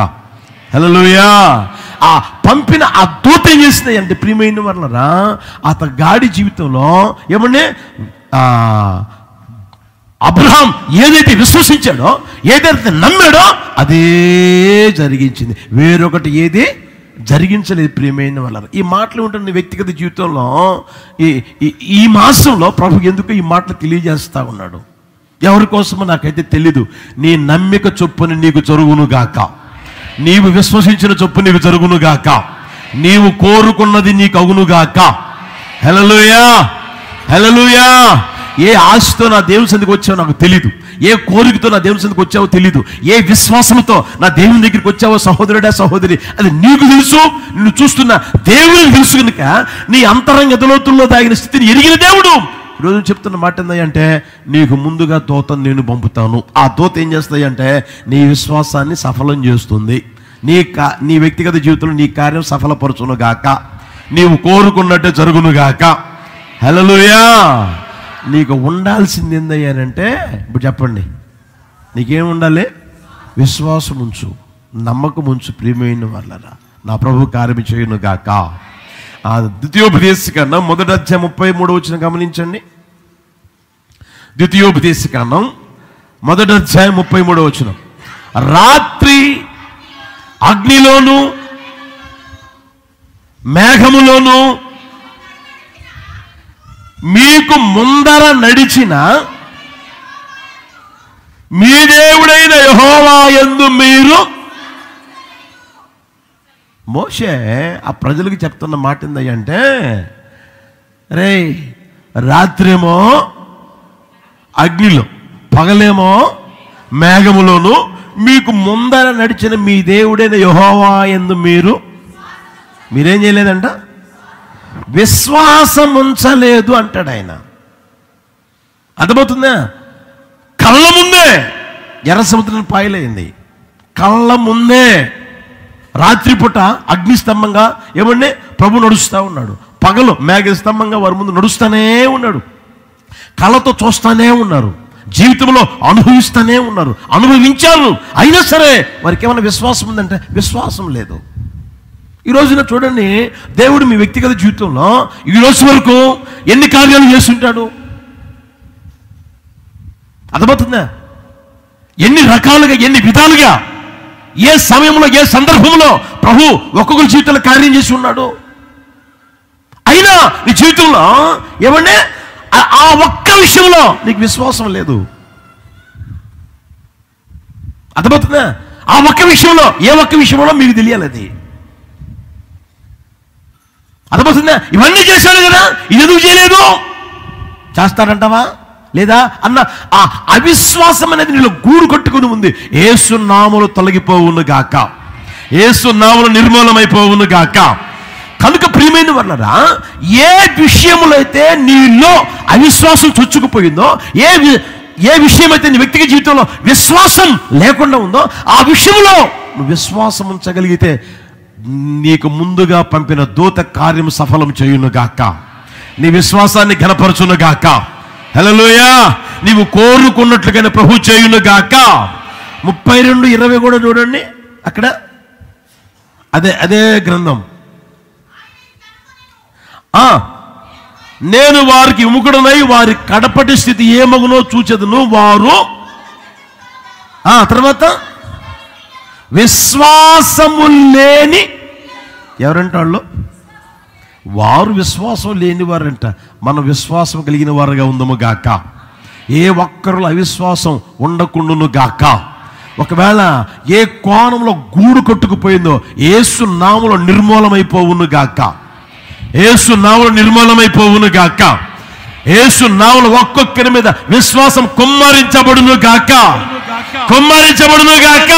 హల్లెలూయా. ఆ పంపిన ఆ దూత ఏం చేసినాయి అంటే, ప్రియమైన వాళ్ళరా, అతని గాడి జీవితంలో ఏమంటే అబ్రహాం ఏదైతే విశ్వసించాడో, ఏదైతే నమ్మాడో అదే జరిగించింది, వేరొకటి ఏది జరిగించలేదు. ప్రియమైన వాళ్ళ ఈ మాటలు ఉంటుంది వ్యక్తిగత జీవితంలో. ఈ మాసంలో ప్రభు ఎందుకు ఈ మాటలు తెలియజేస్తా ఉన్నాడు, ఎవరి కోసమో నాకైతే తెలీదు. నీ నమ్మిక చొప్పున నీకు జరుగును గాక, నీవు విశ్వసించిన చొప్పు నీకు జరుగును గాక, నీవు కోరుకున్నది నీకు అగును గాక. హల్లెలూయా, హల్లెలూయా. ఏ ఆశతో నా దేవుని సన్నిధికి వచ్చావో నాకు తెలీదు, ఏ కోరికతో నా దేవుని సన్నిధికి వచ్చావో తెలీదు, ఏ విశ్వాసంతో నా దేవుని దగ్గరికి వచ్చావో సహోదరుడా సహోదరి, అది నీకు తెలుసు, నిన్ను చూస్తున్న దేవునికి తెలుసు. కనుక నీ అంతరంగ ఎదలోతుల్లో దాగిన స్థితిని ఎరిగిన దేవుడు ఈరోజు చెప్తున్న మాట ఏంటంటే, నీకు ముందుగా దూతను నేను పంపుతాను. ఆ దూత ఏం చేస్తాయి అంటే, నీ విశ్వాసాన్ని సఫలం చేస్తుంది. నీ వ్యక్తిగత జీవితంలో నీ కార్యం సఫలపరచును గాక, నీవు కోరుకున్నట్టే జరుగును గాక. హల్లెలూయా. నీకు ఉండాల్సింది ఏందయ్యానంటే, ఇప్పుడు చెప్పండి, నీకేం ఉండాలి? విశ్వాసం ఉంచు, నమ్మకం ఉంచు. ప్రియమైన వాళ్ళరా, నా ప్రభు కార్యం చేయును గాక. ఆ ద్వితీయోపదేశకాండం 1వ అధ్యాయం 33వ వచనం గమనించండి. ద్వితీయోపదేశకాండం 1వ అధ్యాయం 33వ వచనం. రాత్రి అగ్నిలోను మేఘములోను మీకు ముందర నడిచిన మీ దేవుడైన యెహోవా యందు మీరు. మోషే ఆ ప్రజలకు చెప్తున్న మాట ఏందంటే, రే, రాత్రేమో అగ్నిలో, పగలేమో మేఘములోను మీకు ముందర నడిచిన మీ దేవుడైన యెహోవా యందు మీరేం చేయలేదంట, విశ్వాసం ఉంచలేదు అంటాడు ఆయన. అర్థమవుతుందా? కళ్ళ ముందే ఎర్ర సముద్రం పాయలైంది, కళ్ళ ముందే రాత్రిపూట అగ్నిస్తంభంగా ఏమంటే ప్రభు నడుస్తూ ఉన్నాడు, పగలు మేఘ స్తంభంగా వారి ముందు నడుస్తూనే ఉన్నాడు, కళ్ళతో చూస్తూనే ఉన్నారు, జీవితంలో అనుభవిస్తూనే ఉన్నారు, అనుభవించారు. అయినా సరే వారికి ఏమైనా విశ్వాసం ఉందంటే విశ్వాసం లేదు. ఈ రోజున చూడండి, దేవుడు మీ వ్యక్తిగత జీవితంలో ఈ రోజు వరకు ఎన్ని కార్యాలు చేస్తుంటాడు? అర్థమవుతుందా? ఎన్ని రకాలుగా, ఎన్ని విధాలుగా, ఏ సమయంలో, ఏ సందర్భంలో ప్రభు ఒక్కొక్కరి జీవితంలో కార్యం చేసి ఉన్నాడు. అయినా నీ జీవితంలో ఏమంటే ఆ ఒక్క విషయంలో నీకు విశ్వాసం లేదు. అర్థమవుతుందా? ఆ ఒక్క విషయంలో, ఏ ఒక్క విషయంలో మీకు తెలియాలి అది. అర్థమవుతుందా? ఇవన్నీ చేశాడు కదా, ఇది ఎందుకు చేయలేదు? చేస్తాడంటావా లేదా అన్న ఆ అవిశ్వాసం అనేది నీలో గూడు కట్టుకుని ఉంది. యేసు నామములు తొలగిపోవును గాక, యేసు నామములు నిర్మూలమైపోవును గాక. కనుక ప్రియమైన వాళ్ళరా, ఏ విషయంలో అయితే నీలో అవిశ్వాసం చొచ్చుకుపోయిందో, ఏ విషయం అయితే నీ వ్యక్తిగత జీవితంలో విశ్వాసం లేకుండా ఉందో, ఆ విషయంలో నువ్వు విశ్వాసం ఉంచగలిగితే నీకు ముందుగా పంపిన దూత కార్యం సఫలం చేయును గాక, నీ విశ్వాసాన్ని ఘనపరచును గాక. హల్లెలూయా. నీవు కోరుకున్నట్లుగానే ప్రభు చేయును గాక. 32:20 కూడా చూడండి అక్కడ, అదే గ్రంథం. నేను వారికి విముఖుడనై వారి కడపటి స్థితి ఏమగునో చూచెదను. వారు తర్వాత విశ్వాసము లేని, ఎవరంట వాళ్ళు? వారు విశ్వాసం లేని వారంట. మన విశ్వాసం కలిగిన వారుగా ఉందము గాక. ఏ ఒక్కరిలో అవిశ్వాసం ఉండకుండును గాక. ఒకవేళ ఏ కోణంలో గూడు కొట్టుకుపోయిందో యేసు నామములో నిర్మూలమైపోవును గాక, యేసు నామములో నిర్మూలమైపోవును గాక. యేసు నామములో ఒక్కొక్కరి మీద విశ్వాసం కుమ్మరించబడును గాక, కుమ్మరించబడును గాక.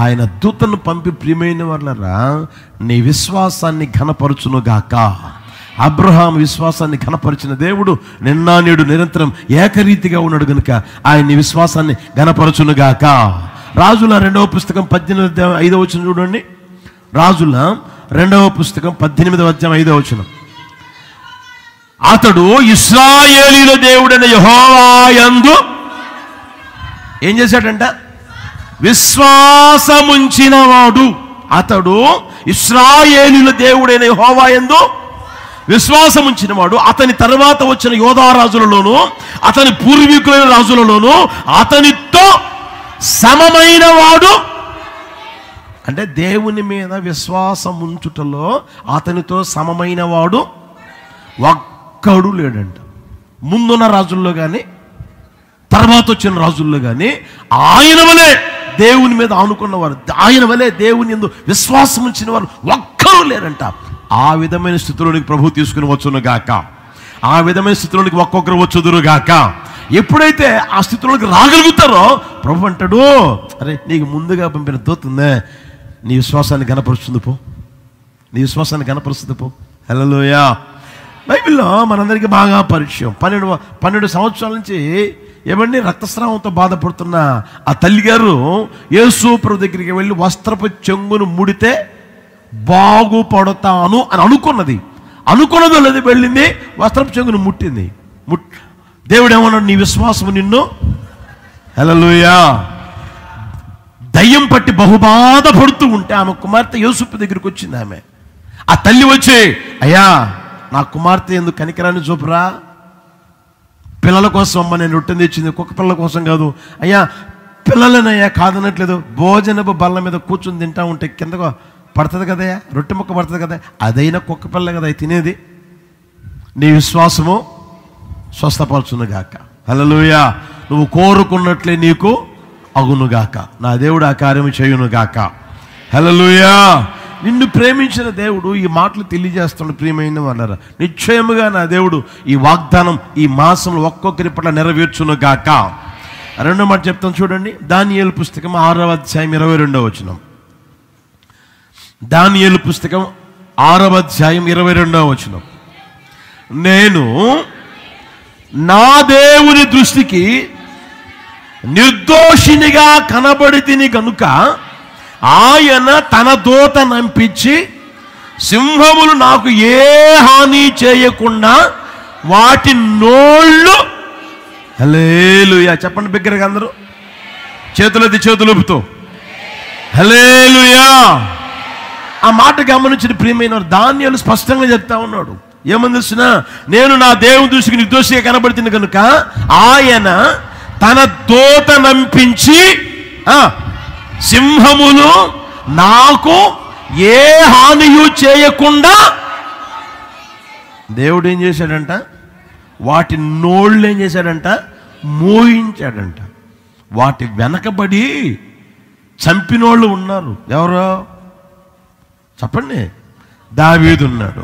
ఆయన దూతను పంపి ప్రియమైన వాళ్ళరా, నీ విశ్వాసాన్ని ఘనపరచును గాక. అబ్రహాం విశ్వాసాన్ని ఘనపరిచిన దేవుడు నిన్న నేడు నిరంతరం ఏకరీతిగా ఉన్నాడు కనుక ఆయన నీ విశ్వాసాన్ని ఘనపరచును గాక. రాజుల 2వ పుస్తకం 18:5 చూడండి. రాజుల 2వ పుస్తకం 18:5. అతడు ఇశ్రాయేలీయుల దేవుడైన యెహోవా యందు ఏం చేశాడంట? విశ్వాసముంచినవాడు. అతడు ఇశ్రాయేలీయుల దేవుడైన యెహోవా యందు విశ్వాసముంచినవాడు. అతని తర్వాత వచ్చిన యోధా రాజులలోను, అతని పూర్వీకులైన రాజులలోను అతనితో సమమైన వాడు. అంటే దేవుని మీద విశ్వాసం ఉంచుటలో అతనితో సమమైన వాడు ఒక్కడు లేడంట. ముందున్న రాజుల్లో కానీ తర్వాత వచ్చిన రాజుల్లో కానీ ఆయన వలె దేవుని మీద ఆనుకున్నవారు, ఆయన వలె దేవుని యందు విశ్వాసం ఉంచిన వారు ఒక్కరూ లేరంట. ఆ విధమైన స్థితిలోనికి ప్రభు తీసుకుని వచ్చును గాక. ఆ విధమైన స్థితిలోనికి ఒక్కొక్కరు వచ్చుదురు గాక. ఎప్పుడైతే ఆ స్థితిలోనికి రాగలుగుతారో ప్రభు అంటాడు, అరే నీకు ముందుగా పంపిన దూతుందే, నీ విశ్వాసాన్ని ఘనపరుస్తుంది పో, నీ విశ్వాసాన్ని ఘనపరుస్తుంది పో. హల్లెలూయా. బైబిల్లో మనందరికీ బాగా పరిచయం. 12 సంవత్సరాల నుంచి ఏమండి రక్తస్రావంతో బాధపడుతున్న ఆ తల్లిగారు యేసు ప్రభు దగ్గరికి వెళ్ళి వస్త్రపు చెంగును ముడితే బాగుపడతాను అని అనుకున్నదో లేదు, వెళ్ళింది, వస్త్రపు చెంగును ముట్టింది. దేవుడు ఏమన్నాడు? నీ విశ్వాసం నిన్ను, హల్లెలూయా, దయ్యం పట్టి బహుబాధపడుతూ ఉంటే ఆమె కుమార్తె యోసేపు దగ్గరికి వచ్చింది. ఆమె ఆ తల్లి వచ్చి, అయ్యా నా కుమార్తె ఎందుకు కనికరాన్ని చూపురా, పిల్లల కోసం అమ్మ నేను రొట్టెని తెచ్చింది, కుక్క పిల్లల కోసం కాదు. అయ్యా పిల్లలనయ్యా కాదనట్లేదు, భోజనపు బల్ల మీద కూర్చొని తింటా ఉంటే కిందకు పడుతుంది కదయ్యా, రొట్టె ముక్క పడుతుంది కదా, అదైనా కుక్క పిల్ల కదా తినేది. నీ విశ్వాసము స్వస్థపరచునుగాక. హల్లెలూయా. నువ్వు కోరుకున్నట్లే నీకు అగునుగాక. నా దేవుడు ఆ కార్యము చేయునుగాక. హల్లెలూయా. నిన్ను ప్రేమించిన దేవుడు ఈ మాటలు తెలియజేస్తున్నాడు. ప్రియమైన వాళ్ళారా, నిశ్చయముగా నా దేవుడు ఈ వాగ్దానం ఈ మాసంలో ఒక్కొక్కరి పట్ల నెరవేర్చునుగాక. 2వ మాట చెప్తాను చూడండి. దానియేలు పుస్తకం 6వ అధ్యాయం 22వ వచనం. దానియేలు పుస్తకం 6వ అధ్యాయం 22వ వచనం. నేను నా దేవుని దృష్టికి నిర్దోషినిగా కనబడి తిని గనుక ఆయన తన దూత నంపించి సింహములు నాకు ఏ హాని చేయకుండా వాటి నోళ్ళు, హల్లెలూయా చెప్పండి బిగ్గరగా అందరూ, చేతులెత్తి చేతులుపుతూ హల్లెలూయా. ఆ మాట గమనించిన ప్రియమైన దానియేలు స్పష్టంగా చెప్తా ఉన్నాడు. ఏమని తెలిసిన? నేను నా దేవుని దృష్టికి నిర్దోషిగా కనబడుతుంది కనుక ఆయన తన దూత నంపించి సింహములు నాకు ఏ హానియు చేయకుండా దేవుడు ఏం చేశాడంట? వాటి నోళ్ళు ఏం చేశాడంట? మోయించాడంట. వాటి వెనకబడి చంపినోళ్ళు ఉన్నారు. ఎవరో చెప్పండి. దావీదు ఉన్నాడు.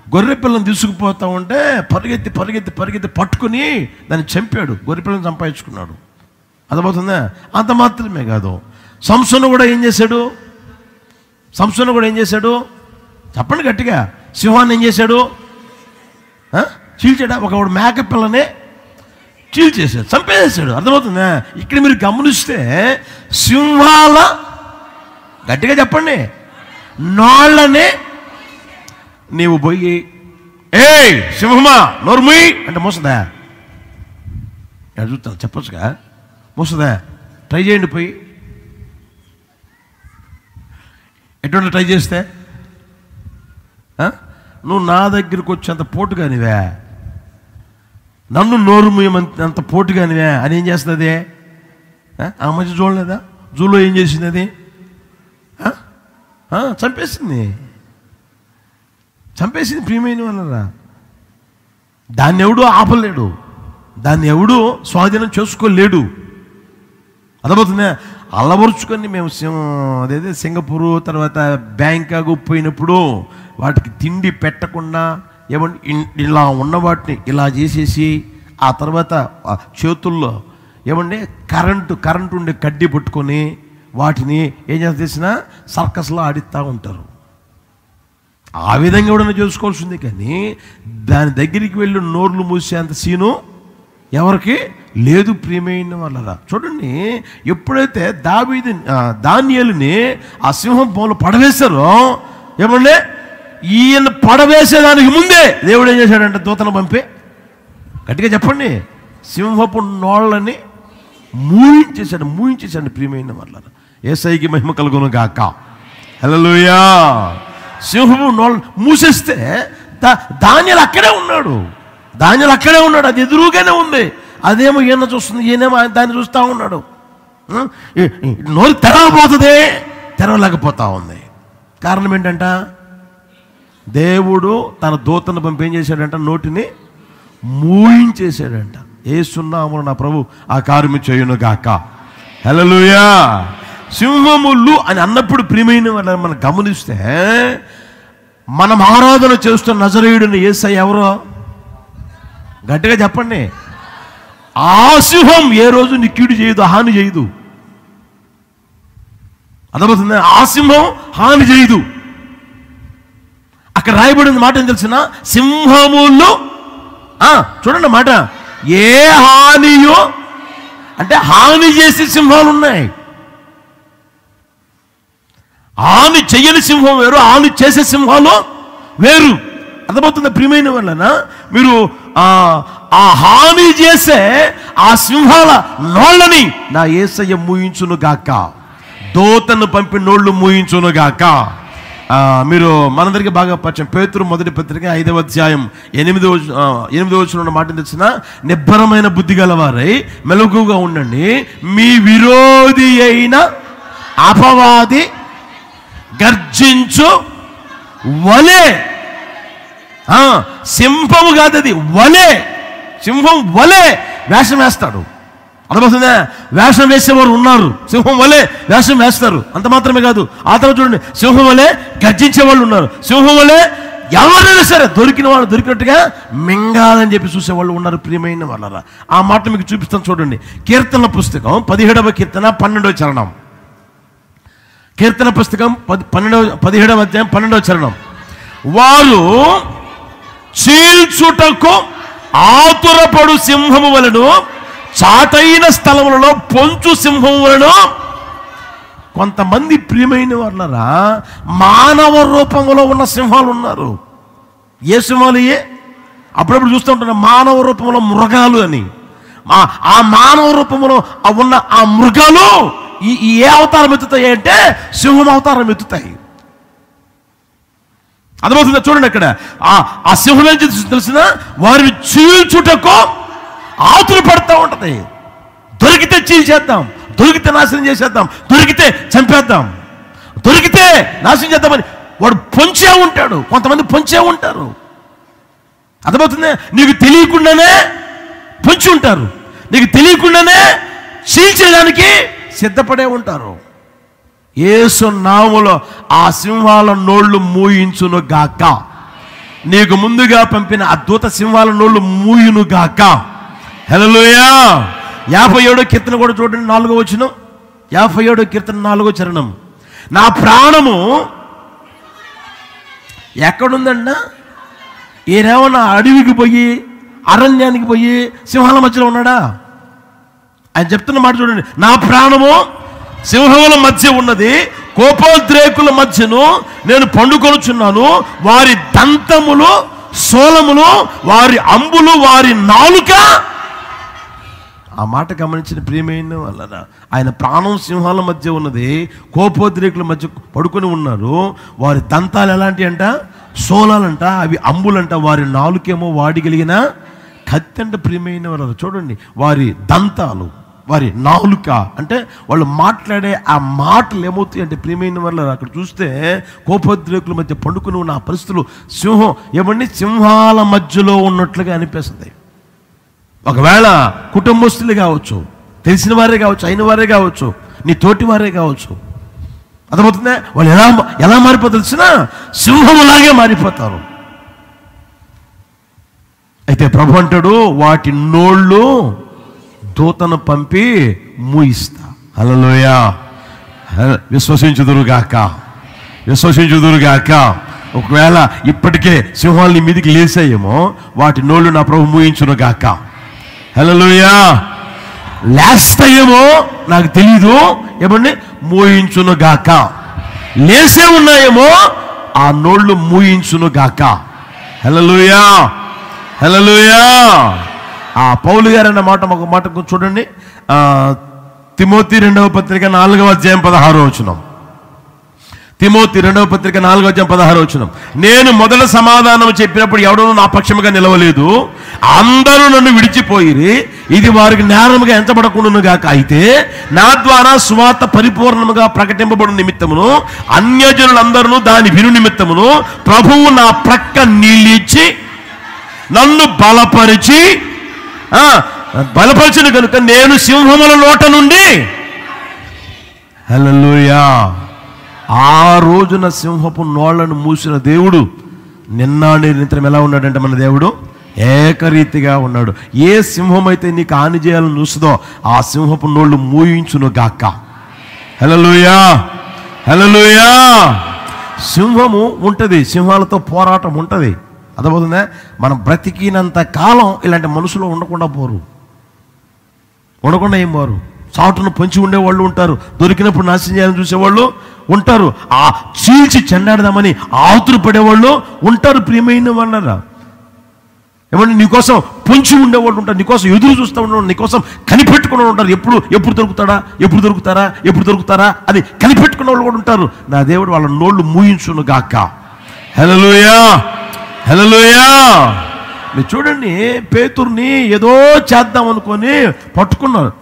గొర్రె పిల్లని తీసుకుపోతా ఉంటే పరిగెత్తి పరిగెత్తి పరిగెత్తి పట్టుకుని దాన్ని చంపాడు. గొర్రె పిల్లని సంపాదించుకున్నాడు. అర్థమవుతుందా? అంత మాత్రమే కాదు, సంసోను కూడా ఏం చేశాడు? చెప్పండి గట్టిగా. సింహాన్ని ఏం చేశాడు? చీల్చాడా? ఒకడు మేక పిల్లని చీల్చేశాడు, చంపేసాడు. అర్థమవుతుందా? ఇక్కడ మీరు గమనిస్తే సింహాల, గట్టిగా చెప్పండి, నోళ్ళని నీవు పోయి ఏయ్ సింహమా నోర్ముయ్ అంటే మోసదా? చూస్తాను చెప్పొచ్చుగా, మోసదా? ట్రై చేయండి పోయి. ఎటువంటి ట్రై చేస్తే నువ్వు నా దగ్గరికి వచ్చేంత పోటుగానివే, నన్ను నోరు మూయమంత పోటుగానివే అని ఏం చేస్తుంది? ఆ మధ్య చూడలేదా? జూలో ఏం చేసింది? అది చంపేసింది ప్రియమైన వాళ్ళరా. దాన్ని ఎవడు ఆపలేడు, దాన్ని ఎవడు స్వాధీనం చేసుకోలేడు. అర్థమవుతుందా? అలవరుచుకొని మేము అదేదే సింగపూరు తర్వాత బ్యాంకాక్ పోయినప్పుడు వాటికి తిండి పెట్టకుండా ఏమంటే ఇలా ఉన్న వాటిని ఇలా చేసేసి ఆ తర్వాత చేతుల్లో ఏమంటే కరెంటు ఉండే కడ్డీ పట్టుకొని వాటిని ఏం చేసిన సర్కస్లో ఆడిస్తూ ఉంటారు. ఆ విధంగా కూడా చేసుకోవాల్సింది. కానీ దాని దగ్గరికి వెళ్ళి నోర్లు మూసేంత సీను ఎవరికి లేదు ప్రియమైన వాళ్ళరా. చూడండి, ఎప్పుడైతే దానియేలుని ఆ సింహం పోలు పడవేశారో ఏమంటే ఈయన పడవేసేదానికి ముందే దేవుడు ఏం చేశాడంటే దూతను పంపి, గట్టిగా చెప్పండి, సింహపు నోళ్ళని మూయించేశాడు ప్రియమైన వాళ్ళరా. యేసయ్యకి మహిమ కలుగును గాక. హల్లెలూయా. సింహపు నోళ్ళు మూసేస్తే దానియేలు అక్కడే ఉన్నాడు. అది ఎదురుగానే ఉంది. అదేమో ఈయన చూస్తుంది, ఈయనేమో దాన్ని చూస్తూ ఉన్నాడు. నోరు తెరవలేకపోతా ఉంది. కారణం ఏంటంట? దేవుడు తన దూతను పంపి ఏం చేశాడంట? నోటిని మూయించేశాడంట. యేసునామమున నా ప్రభు ఆ కార్యము చేయును గాక. హల్లెలూయా. సింహములు అని అన్నప్పుడు ప్రియమైన వాళ్ళని మనం గమనిస్తే మనం ఆరాధన చేస్తున్న నజరేయుడిని యేసయ్య ఎవరో? గట్టిగా చెప్పండి. ఆ సింహం ఏ రోజు నీ కీడు చేయదు, హాని చేయదు. అర్థమవుతుంది? ఆ సింహం హాని చేయదు. అక్కడ రాయబడిన మాట ఏం తెలిసిన? సింహములు, చూడండి మాట, ఏ హానియో అంటే హాని చేసే సింహాలు ఉన్నాయి. హాని చెయ్యని సింహం వేరు, హాని చేసే సింహాలు వేరు. అర్థమవుతుంది ప్రియమైన వాళ్ళన? మీరు ఆ హాని చేసే ఆ సింహాల నోళ్ళని నా యేసయ్య మూయించును గాక, దూతను పంపి నోళ్ళు మూయించును గాక. మీరు మనందరికీ బాగా పరిచయం పేతురు మొదటి పత్రిక 5వ అధ్యాయం 8వ వచనంలో మాట తెచ్చిన, నిబ్బరమైన బుద్ధి గలవారై మెలకుగా ఉండండి, మీ విరోధి అయిన అపవాది గర్జించు వలే. సింహము కాదు, అది వలే. సింహం వలే వేషం వేస్తాడు. అర్థమవుతుందా? వేషం వేసేవారు ఉన్నారు, సింహం వలే వేషం వేస్తారు. అంత మాత్రమే కాదు, ఆ తర్వాత చూడండి, సింహం వలే గర్జించే వాళ్ళు ఉన్నారు. సింహం వలే ఎవరైనా సరే దొరికిన వాళ్ళు దొరికినట్టుగా మింగాలని చెప్పి చూసేవాళ్ళు ఉన్నారు ప్రియమైన వాళ్ళరా. ఆ మాట మీకు చూపిస్తాను చూడండి. కీర్తనల పుస్తకం 17వ కీర్తన 12వ చరణం. కీర్తన పుస్తకం 17వ అధ్యాయం 12వ చరణం. వారు చీల్చుటకు ఆతురపడు సింహము వలెను, చాటైన స్థలములలో పొంచు సింహం వలెను. కొంతమంది ప్రియమైన వాళ్ళరా మానవ రూపంలో ఉన్న సింహాలు ఉన్నారు. ఏ సింహాలు? అప్పుడప్పుడు చూస్తూ ఉంటున్నా మానవ రూపంలో మృగాలు అని. ఆ మానవ రూపంలో ఉన్న ఆ మృగాలు ఏ అవతారం ఎత్తుతాయి అంటే సింహం అవతారం ఎత్తుతాయి. అర్థమవుతుందా? చూడండి, అక్కడ ఆ సింహం ఏం తెలిసిన వారిని చీల్చుటకు ఆతులు పడుతూ ఉంటది. దొరికితే చీల్చేద్దాం, దొరికితే నాశనం చేసేద్దాం, దొరికితే చంపేద్దాం, దొరికితే నాశనం చేద్దామని వాడు పొంచే ఉంటాడు. కొంతమంది పొంచే ఉంటారు. అర్థమవుతుందా? నీకు తెలియకుండానే పొంచి ఉంటారు, నీకు తెలియకుండానే చీల్చేదానికి సిద్ధపడే ఉంటారు. యేసు నామములో ఆ సింహాల నోళ్ళు మూయించును గాక. నీకు ముందుగా పంపిన అద్భుత సింహాల నోళ్ళు మూయును గాక. హల్లెలూయా. 57వ కీర్తన కూడా చూడండి, 4వ వచనం. 57వ కీర్తన 4వ చరణం. నా ప్రాణము ఎక్కడుందన్న? ఈయనేమన్నా అడవికి పోయి అరణ్యానికి పోయి సింహాల మధ్యలో ఉన్నాడా? ఆయన చెప్తున్న మాట చూడండి, నా ప్రాణము సింహముల మధ్య ఉన్నది, కోపోద్రేకుల మధ్యను నేను పండుకొనుచున్నాను. వారి దంతములు సోలములు, వారి అంబులు, వారి నాలుక. ఆ మాట గమనించిన ప్రియమైన వాళ్ళరా, ఆయన ప్రాణం సింహాల మధ్య ఉన్నది, కోపోద్రేకుల మధ్య పడుకొని ఉన్నారు. వారి దంతాలు ఎలాంటి అంట? సోలాలంట, అవి అంబులంట. వారి నాలుకేమో వాడగలిగిన కత్తి అంట. ప్రియమైన వాళ్ళరా చూడండి, వారి దంతాలు, వారి నాలుక అంటే వాళ్ళు మాట్లాడే ఆ మాటలు ఏమవుతాయి అంటే ప్రియమైన వాళ్ళ అక్కడ చూస్తే కోపోద్రేకుల మధ్య పండుకొని ఉన్న ఆ పరిస్థితులు సింహం ఏమండి సింహాల మధ్యలో ఉన్నట్లుగా అనిపిస్తుంది. ఒకవేళ కుటుంబస్తులు కావచ్చు, తెలిసిన వారే కావచ్చు, అయిన వారే కావచ్చు, నీ తోటి వారే కావచ్చు, అర్థమవుతుందే? వాళ్ళు ఎలా మారిపోతారు తెలిసినా సింహములాగే మారిపోతారు. అయితే ప్రభు అంటాడు, వాటి నోళ్ళు దూతను పంపి మూయిస్తా. హల్లెలూయా. విశ్వసించుదురుగాక, విశ్వసించుదురుగాక. ఒకవేళ ఇప్పటికే సింహాలు నీ మీదికి లేసాయేమో, వాటి నోళ్ళు నా ప్రభు మూయించును గాక. హల్లెలూయా. లేస్తాయేమో నాకు తెలీదు, ఏమండి మూయించును గాక. లేసే ఉన్నాయేమో ఆ నోళ్ళు మూయించును గాక. హల్లెలూయా, హల్లెలూయా. ఆ పౌలు గారు అన్న మాట ఒక మాట చూడండి, తిమోతి 2వ పత్రిక 4వ అధ్యాయం 16వ వచనం. తిమోతి 2వ పత్రిక 4వ అధ్యాయం 16వ వచనం. నేను మొదట సమాధానం చెప్పినప్పుడు ఎవడనూ నా పక్షముగా నిలవలేదు, అందరూ నన్ను విడిచిపోయిరి, ఇది వారికి నేరముగా ఎంచబడకుండును గాక. అయితే నా ద్వారా సువార్త పరిపూర్ణముగా ప్రకటింపబడు నిమిత్తమును అన్యజనులందరూ దాని విను నిమిత్తమును ప్రభువు నా ప్రక్క నీళ్ళిచ్చి నన్ను బలపరిచిన కనుక నేను సింహముల నోట నుండి. హల్లెలూయా. ఆ రోజున సింహపు నోళ్లను మూసిన దేవుడు నిన్న నిరంతరం ఎలా ఉన్నాడంటే మన దేవుడు ఏకరీతిగా ఉన్నాడు. ఏ సింహం అయితే నీకు హాని చేయాలని చూస్తుందో ఆ సింహపు నోళ్ళు మూయించును గాక. హల్లెలూయా, హల్లెలూయా. సింహము ఉంటుంది, సింహాలతో పోరాటం ఉంటుంది. అర్థమవుతుందా? మనం బ్రతికినంత కాలం ఇలాంటి మనుషులు ఉండకుండా ఏం పోరు. చాటును పొంచి ఉండేవాళ్ళు ఉంటారు, దొరికినప్పుడు నాశనం చేయాలని చూసేవాళ్ళు ఉంటారు, ఆ చీల్చి చెండాడదామని ఆతురు పడేవాళ్ళు ఉంటారు. ప్రియమైన వాళ్ళరా, ఏమంటే నీకోసం పొంచి ఉండేవాళ్ళు ఉంటారు, నీకోసం ఎదురు చూస్తూ ఉండేవాళ్ళు, నీకోసం కనిపెట్టుకునే ఉంటారు. ఎప్పుడు దొరుకుతారా అని కనిపెట్టుకునే వాళ్ళు కూడా ఉంటారు. నా దేవుడు వాళ్ళ నోళ్ళు మూయించును గాక. హల్లెలూయా, హల్లెలూయా. మీరు చూడండి, పేతుర్ని ఏదో చేద్దాం అనుకొని పట్టుకున్నారు.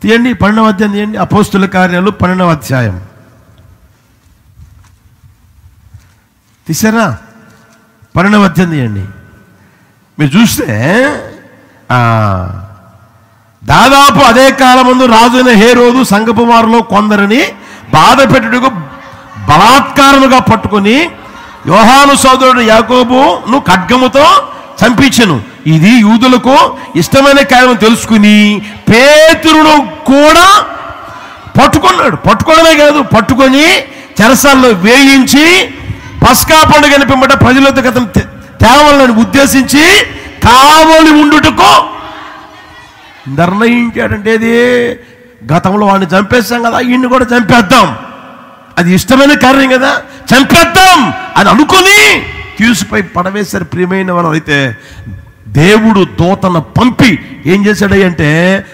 తీయండి 12వ అధ్యాయం తీయండి, అపోస్తుల కార్యాలు 12వ అధ్యాయం తీసారా? 12వ అధ్యాయం తీయండి. మీరు చూస్తే దాదాపు అదే కాలమందు రాజైన హేరోదు సంఘపు వారిలో కొందరిని బాధ పెట్టుటకు బలాత్కారముగా పట్టుకొని యోహాను సోదరుడు యాకోబును ఖడ్గముతో చంపించెను. ఇది యూదులకు ఇష్టమైన కార్యం తెలుసుకుని పేతురును కూడా పట్టుకున్నాడు. పట్టుకోవడమే కాదు, పట్టుకొని చెరసాల్లో వేయించి పస్కా పండుగని పిమ్మట ప్రజలతో అతను తేవాలని ఉద్దేశించి కావలి ఉండుటకు నిర్ణయించాడంటే, అది గతంలో వాడిని చంపేస్తాం కదా, ఈయన్ని కూడా చంపేద్దాం, అది ఇష్టమైన కార్యం కదా, చంపేద్దాం అని అనుకుని తీసుకుపోయి పడవేశారు. ప్రియమైన వాళ్ళు అయితే దేవుడు దూతను పంపి ఏం చేశాడు అంటే,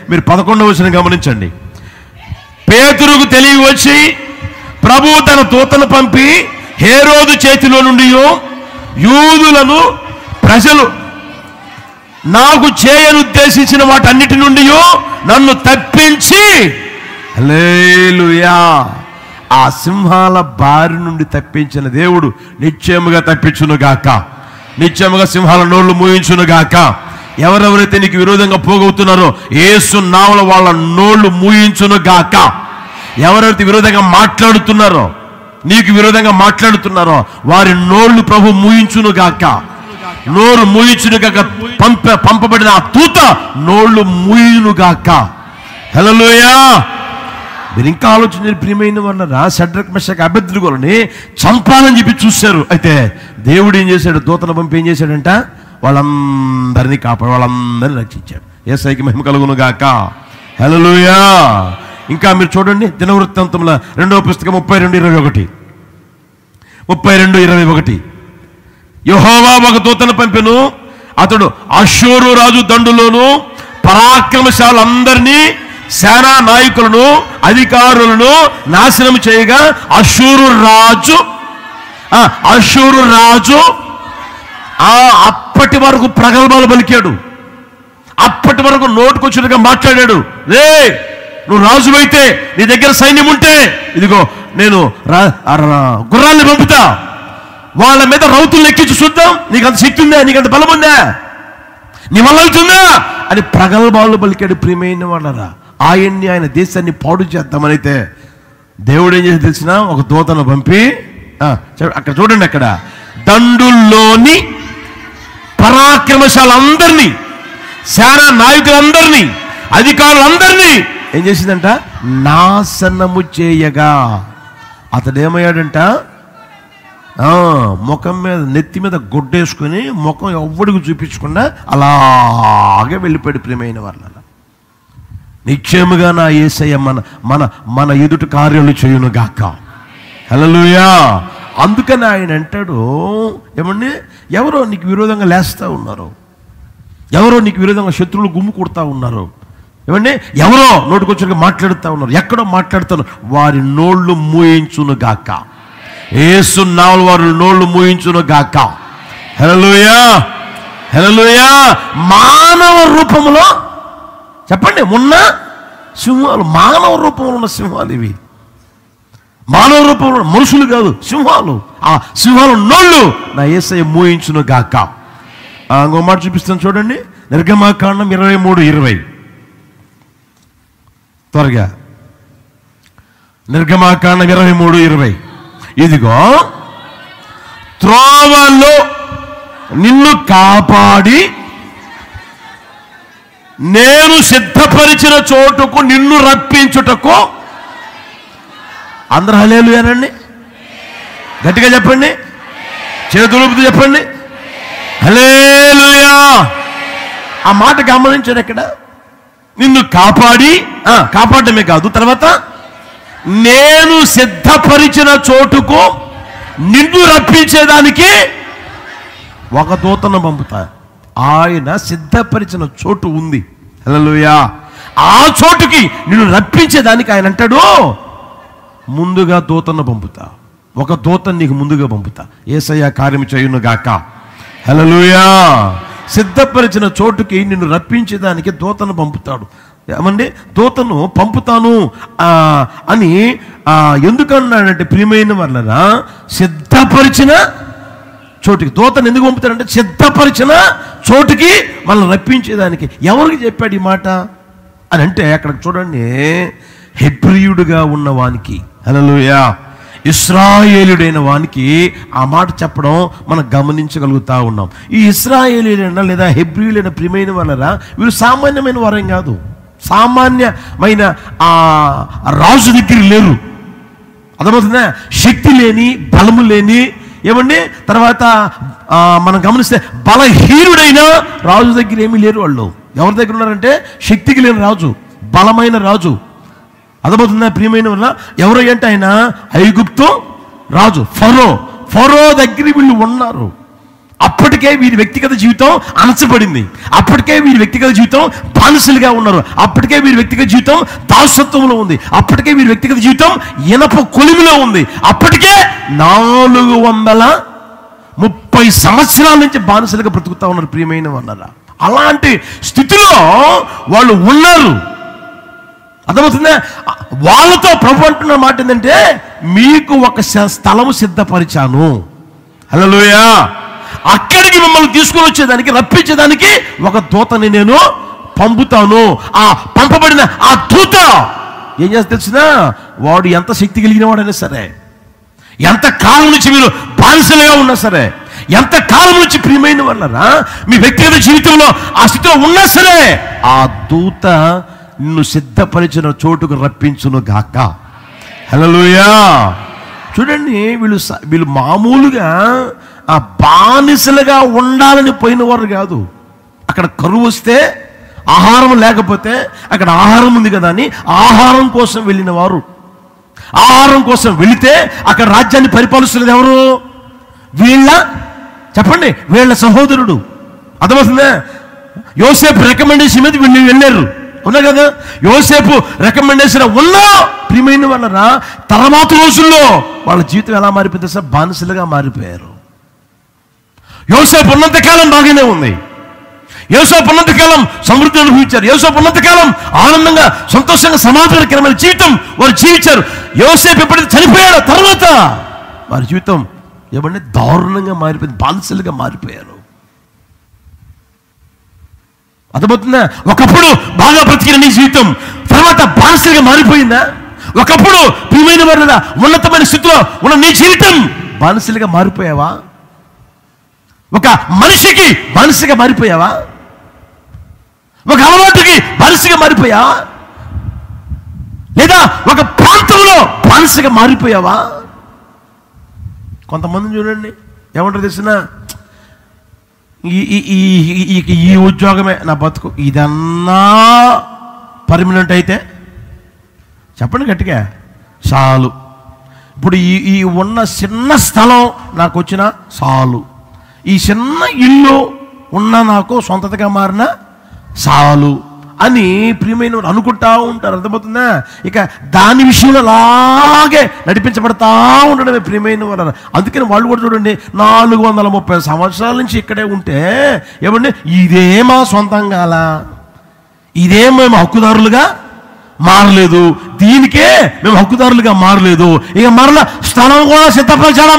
మీరు 11వ వచనం గమనించండి. పేతురుకు తెలివి వచ్చి ప్రభువు తన దూతను పంపి హేరోదు చేతిలో నుండి యూదులను ప్రజలు నాకు చేయనుద్దేశించిన వాటన్నిటి నుండి నన్ను తప్పించి, హల్లెలూయా, ఆ సింహాల బారి నుండి తప్పించిన దేవుడు నిశ్చయముగా తప్పించును గాక, నిశ్చయముగా సింహాల నోళ్లు మూయించును గాక. ఎవరెవరైతే నీకు విరోధంగా పోగొతున్నారో యేసు నామములో వాళ్ళ నోళ్ళు మూయించును గాక. ఎవరెవరైతే విరోధంగా మాట్లాడుతున్నారో, నీకు విరోధంగా మాట్లాడుతున్నారో వారి నోళ్ళు ప్రభు మూయించును గాక. నోరు మూయించును గాక. పంపబడిన ఆ దూత నోళ్ళు మూయును గాక. హల్లెలూయా. మీరు ఇంకా ఆలోచన ప్రియమైన వాళ్ళరా, షడ్రక్ మెషక్ అబేద్నెగోలని చంపాలని చెప్పి చూశారు. అయితే దేవుడు ఏం చేశాడు? దూతను పంపి ఏం చేశాడంట? వాళ్ళందరినీ కాపాడు, వాళ్ళందరినీ రక్షించాడు. యేసయ్యకి మహిమ కలుగును గాక. హల్లెలూయా. ఇంకా మీరు చూడండి దినవృత్తాంతముల 2వ పుస్తకం 32:21. 32:21. యెహోవా ఒక దూతను పంపెను, అతడు అష్షూరు రాజు దండులోను పరాక్రమశాలందరినీ, సేనా నాయకులను, అధికారులను నాశనం చేయగా అష్షూరు రాజు అప్పటి వరకు ప్రగల్భాలు పలికాడు. అప్పటి వరకు నోటుకొచ్చినట్టుగా మాట్లాడాడు. రే, నువ్వు రాజు అయితే, నీ దగ్గర సైన్యం ఉంటే, ఇదిగో నేను గుర్రాన్ని పంపుతా, వాళ్ళ మీద రౌతులు ఎక్కించి చూద్దాం, నీకు అంత శక్తి ఉందా, నీకు అంత బలం ఉందా, నీ వల్ల అవుతుందా అని ప్రగల్భాలు పలికాడు. ప్రియమైన వాళ్ళరా, ఆయన దేశాన్ని పాడు చేద్దామని అయితే దేవుడు ఏం చేసి తెలిసిన ఒక దూతను పంపి, అక్కడ చూడండి, అక్కడ దండుల్లోని పరాక్రమశాలందరినీ, సేనా నాయకులందరినీ, అధికారులందరినీ ఏం చేసిందంట? నాశనము చేయగా. అతడు ఏమయ్యాడంట? ముఖం మీద, నెత్తి మీద గొడ్డేసుకుని ముఖం ఎవ్వడికి చూపించకుండా అలాగే వెళ్ళిపోయాడు. ప్రియమైన వాళ్ళ, నిశ్చయముగా నా యేసయ్య మన ఎదుటి కార్యాలు చేయును గాక. హల్లెలూయా. అందుకని ఆయన అంటాడు, ఏమండి, ఎవరో నీకు విరోధంగా లేస్తూ ఉన్నారు, ఎవరో నీకు విరోధంగా శత్రువులు గుమ్ము కొడతా ఉన్నారు, ఏమండి, ఎవరో నోటికొచ్చినగా మాట్లాడుతూ ఉన్నారు, ఎక్కడో మాట్లాడుతున్నారు, వారి నోళ్ళు మూయించును గాక. యేసు నామములో వారి నోళ్ళు మూయించును గాక. హల్లెలూయా. హల్లెలూయా. మానవ రూపంలో, చెప్పండి, ఉన్న సింహాలు, మానవ రూపంలో ఉన్న సింహాలు ఇవి. మానవ రూపంలో మనుషులు కాదు, సింహాలు. ఆ సింహాలు నోళ్ళు నా యేసయ్య మూయించును గాక. ఇంకో మాట చూపిస్తాను చూడండి, నిర్గమాకాండం 23:20. త్వరగా నిర్గమాకాండం 23:20. ఇదిగో త్రోవలో నిన్ను కాపాడి నేను సిద్ధపరిచిన చోటుకు నిన్ను రప్పించుటకు. అందరూ హల్లెలూయానండి, గట్టిగా చెప్పండి, చేతులుపుతూ చెప్పండి, హల్లెలూయా. ఆ మాట గమనించారు. ఎక్కడ? నిన్ను కాపాడమే కాదు, తర్వాత నేను సిద్ధపరిచిన చోటుకు నిన్ను రప్పించేదానికి ఒక దూతను పంపుతా. ఆయన సిద్ధపరిచిన చోటు ఉంది. హల్లెలూయా. ఆ చోటుకి నిన్ను రప్పించేదానికి ఆయన అంటాడు, ముందుగా దూతను పంపుతా, ఒక దూతను నీకు ముందుగా పంపుతా. యేసయ్య కార్యం చేయును గాక. హల్లెలూయా. సిద్ధపరిచిన చోటుకి నిన్ను రప్పించేదానికి దూతను పంపుతాడు. ఏమండి, దూతను పంపుతాను అని ఎందుకన్నాడంటే, ప్రియమైన వాళ్ళరా, సిద్ధపరిచిన చోటుకి దూతను ఎందుకు పంపుతాడంటే, సిద్ధపరిచిన చోటుకి మనల్ని రప్పించేదానికి. ఎవరికి చెప్పాడు ఈ మాట అని అంటే, అక్కడ చూడండి, హెబ్రీయుడుగా ఉన్న వానికి, హల్లెలూయా, ఇశ్రాయేలుడైన వానికి ఆ మాట చెప్పడం మనం గమనించగలుగుతా ఉన్నాం. ఈ ఇశ్రాయేలీయులైన లేదా హెబ్రీయులైన ప్రియమైన వాళ్ళరా, వీరు సామాన్యమైన వారేం కాదు, సామాన్యమైన రాజు దగ్గర లేరు. అర్థమవుతుందా? శక్తి లేని, బలము లేని, ఏమండి, తర్వాత మనం గమనిస్తే బలహీనుడైన రాజు దగ్గర ఏమీ లేరు. వాళ్ళు ఎవరి దగ్గర ఉన్నారంటే, శక్తికి లేని రాజు, బలమైన రాజు. అర్థమవుతుందా ప్రియమైన వల్ల? ఎవరు అంటే ఆయన ఐగుప్తు రాజు ఫరో దగ్గర వీళ్ళు ఉన్నారు. అప్పటికే వీరి వ్యక్తిగత జీవితం అణచబడింది, అప్పటికే వీరి వ్యక్తిగత జీవితం బానిసలుగా ఉన్నారు, అప్పటికే వీరి వ్యక్తిగత జీవితం దాసత్వంలో ఉంది, అప్పటికే వీరి వ్యక్తిగత జీవితం ఇనప కొలిమిలో ఉంది, అప్పటికే 430 సంవత్సరాల నుంచి బానిసలుగా బ్రతుకుతా ఉన్నారు. ప్రియమైన వాళ్ళ, అలాంటి స్థితిలో వాళ్ళు ఉన్నారు. అర్థమవుతుందా? వాళ్ళతో ప్రభు అంటున్న మాట ఏంటంటే, మీకు ఒక స్థలము సిద్ధపరిచాను. హల్లెలూయా. అక్కడికి మిమ్మల్ని తీసుకొని వచ్చేదానికి, రప్పించేదానికి ఒక దూతని నేను పంపుతాను. ఆ పంపబడిన ఆ దూత ఏం చేస్తా తెలిసినా, వాడు ఎంత శక్తి కలిగిన వాడైనా సరే, ఎంత కాలం నుంచి మీరు బానిసలుగా ఉన్నా సరే, ఎంత కాలం నుంచి ప్రియమైన వాళ్ళరా మీ వ్యక్తిగత జీవితంలో ఆ స్థితిలో ఉన్నా సరే, ఆ దూత నిన్ను సిద్ధపరిచిన చోటుకు రప్పించును గాక. హల్లెలూయా. చూడండి, వీళ్ళు మామూలుగా ఆ బానిసలుగా ఉండాలని పోయిన వారు కాదు. అక్కడ కరువు వస్తే, ఆహారం లేకపోతే అక్కడ ఆహారం ఉంది కదా అని ఆహారం కోసం వెళ్ళిన వారు. ఆహారం కోసం వెళితే అక్కడ రాజ్యాన్ని పరిపాలిస్తున్నది ఎవరు? చెప్పండి, వీళ్ళ సహోదరుడు. అర్థమవుతుందా? యోసేపు రికమెండేషన్ మీద వీళ్ళు వెళ్ళారు, ఉన్నా కదా? యోసేపు రికమెండేషన్ ఉన్నా ప్రియమైన వాళ్ళరా, తర్వాత రోజుల్లో వాళ్ళ జీవితం ఎలా మారిపోయింది సార్? బానిసలుగా మారిపోయారు. యోసేపు ఉన్నంతకాలం బాగానే ఉంది, యోసేపు ఉన్నంతకాలం సమృద్ధి అనుభవించారు, యోసేపు ఉన్నంతకాలం ఆనందంగా సంతోషంగా సమాధానకరమైన జీవితం వారు జీవించారు. యోసేపు ఎప్పుడైతే చనిపోయారో తర్వాత వారి జీవితం ఏమంటే దారుణంగా మారిపోయింది, బానిసలుగా మారిపోయారు. అర్థమవుతుందా? ఒకప్పుడు బాగా బ్రతికిన నీ జీవితం తర్వాత బానిసలుగా మారిపోయిందా? ఒకప్పుడు ప్రియమైన వారి ఉన్నతమైన స్థితిలో ఉన్న నీ జీవితం బానిసలుగా మారిపోయావా? ఒక మనిషికి బానిసగా మారిపోయావా? ఒక అలవాటుకి బానిసగా మారిపోయా? లేదా ఒక ప్రాంతంలో బానిసగా మారిపోయావా? కొంతమంది చూడండి, ఏమంటారు తెలిసిన, ఈ ఉద్యోగమే నా బతుకు, ఇదన్నా పర్మనెంట్ అయితే చెప్పండి గట్టిగా చాలు. ఇప్పుడు ఈ ఉన్న చిన్న స్థలం నాకు వచ్చిన చాలు, ఈ చిన్న ఇల్లు ఉన్న నాకు సొంతగా మారిన చాలు అని ప్రియమైన అనుకుంటా ఉంటారు. అర్థమవుతుందా? ఇక దాని విషయంలో అలాగే నడిపించబడతా ఉండడమే ప్రియమైన వారు. అందుకని వాళ్ళు కూడా చూడండి, 430 సంవత్సరాల నుంచి ఇక్కడే ఉంటే ఏమండి, ఇదే మా సొంతం కాల, ఇదే మేము హక్కుదారులుగా మారలేదు, దీనికే మేము హక్కుదారులుగా మారలేదు, ఇక మరలా స్థలం కూడా సిద్ధపరిచాడా?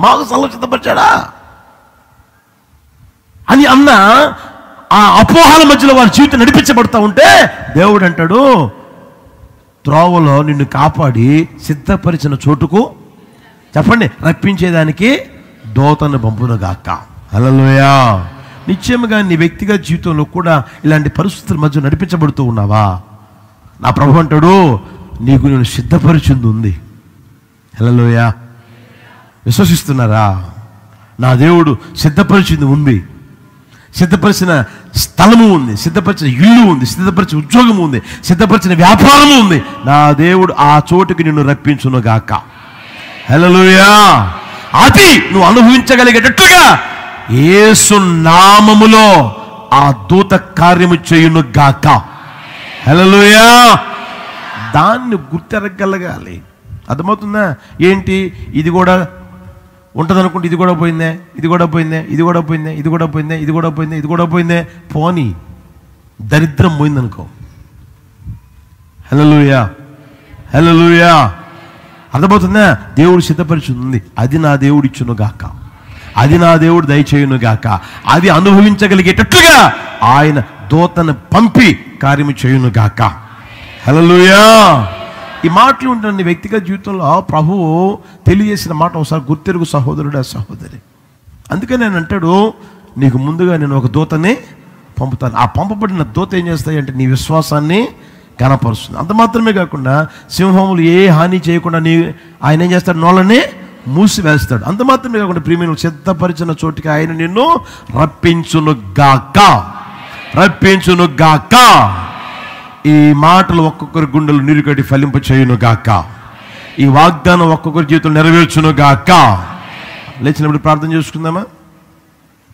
మాకు స్థలం సిద్ధపరిచాడా అని అన్న ఆ అపోహల మధ్యలో వారి జీవితం నడిపించబడతా ఉంటే దేవుడు అంటాడు, త్రోవలో నిన్ను కాపాడి సిద్ధపరిచిన చోటుకు చెప్పండి రప్పించేదానికి దూతను పంపునుగాక. హల్లెలూయా. నిశ్చయముగా నీ వ్యక్తిగత జీవితంలో కూడా ఇలాంటి పరిస్థితుల మధ్య నడిపించబడుతూ ఉన్నావా? నా ప్రభు అంటాడు, నీకు నేను సిద్ధపరిచింది ఉంది. హల్లెలూయా. విశ్వసిస్తున్నారా? నా దేవుడు సిద్ధపరిచింది ఉంది, సిద్ధపరిచిన స్థలము ఉంది, సిద్ధపరిచిన ఇల్లు ఉంది, సిద్ధపరిచిన ఉద్యోగము ఉంది, సిద్ధపరిచిన వ్యాపారము ఉంది. నా దేవుడు ఆ చోటుకి నిన్ను రప్పించును గాక. హల్లెలూయా. అది నువ్వు అనుభవించగలిగేటట్లుగా యేసు నామములో ఆ దూత కార్యము చేయును గాక. హల్లెలూయా. దాన్ని గుర్తెరగలగాలి. అర్థమవుతుందా? ఏంటి ఇది కూడా ఉంటుంది అనుకుంటే ఇది కూడా పోయిందే, ఇది కూడా పోయిందే, ఇది కూడా పోయిందే, ఇది కూడా పోయిందే, ఇది కూడా పోయిందే, ఇది కూడా పోయిందే, పోనీ దరిద్రం పోయిందనుకో. హల్లెలూయా. హల్లెలూయా. అర్థమవుతుందా? దేవుడు సిద్ధపరిచింది, అది నా దేవుడు ఇచ్చును గాక, అది నా దేవుడు దయచేయును గాక, అది అనుభవించగలిగేటట్లుగా ఆయన దూతను పంపి కార్యము చేయును గాక. హల్లెలూయా. ఈ మాటలు ఉంటుంది వ్యక్తిగత జీవితంలో ప్రభువు తెలియజేసిన మాట ఒకసారి గుర్తెరుగు సహోదరుడు, సహోదరి. అందుకని నేను అంటాడు, నీకు ముందుగా నేను ఒక దూతని పంపుతాను. ఆ పంపబడిన దూత ఏం చేస్తాయి అంటే నీ విశ్వాసాన్ని కనపరుస్తుంది. అంత మాత్రమే కాకుండా సింహములు ఏ హాని చేయకుండా ఆయన ఏం చేస్తాడు? నోళ్ళని మూసివేస్తాడు. అంత మాత్రమే కాకుండా ప్రియమైన సిద్ధపరిచిన చోటికి ఆయన నిన్ను రప్పించును గాక, రప్పించును గాక. ఈ మాటలు ఒక్కొక్కరి గుండెలు నీరుకట్టి ఫలింప చేయును గాక. ఈ వాగ్దానం ఒక్కొక్కరి జీవితం నెరవేర్చును గాక. లేచినప్పుడు ప్రార్థన చేసుకుందామా?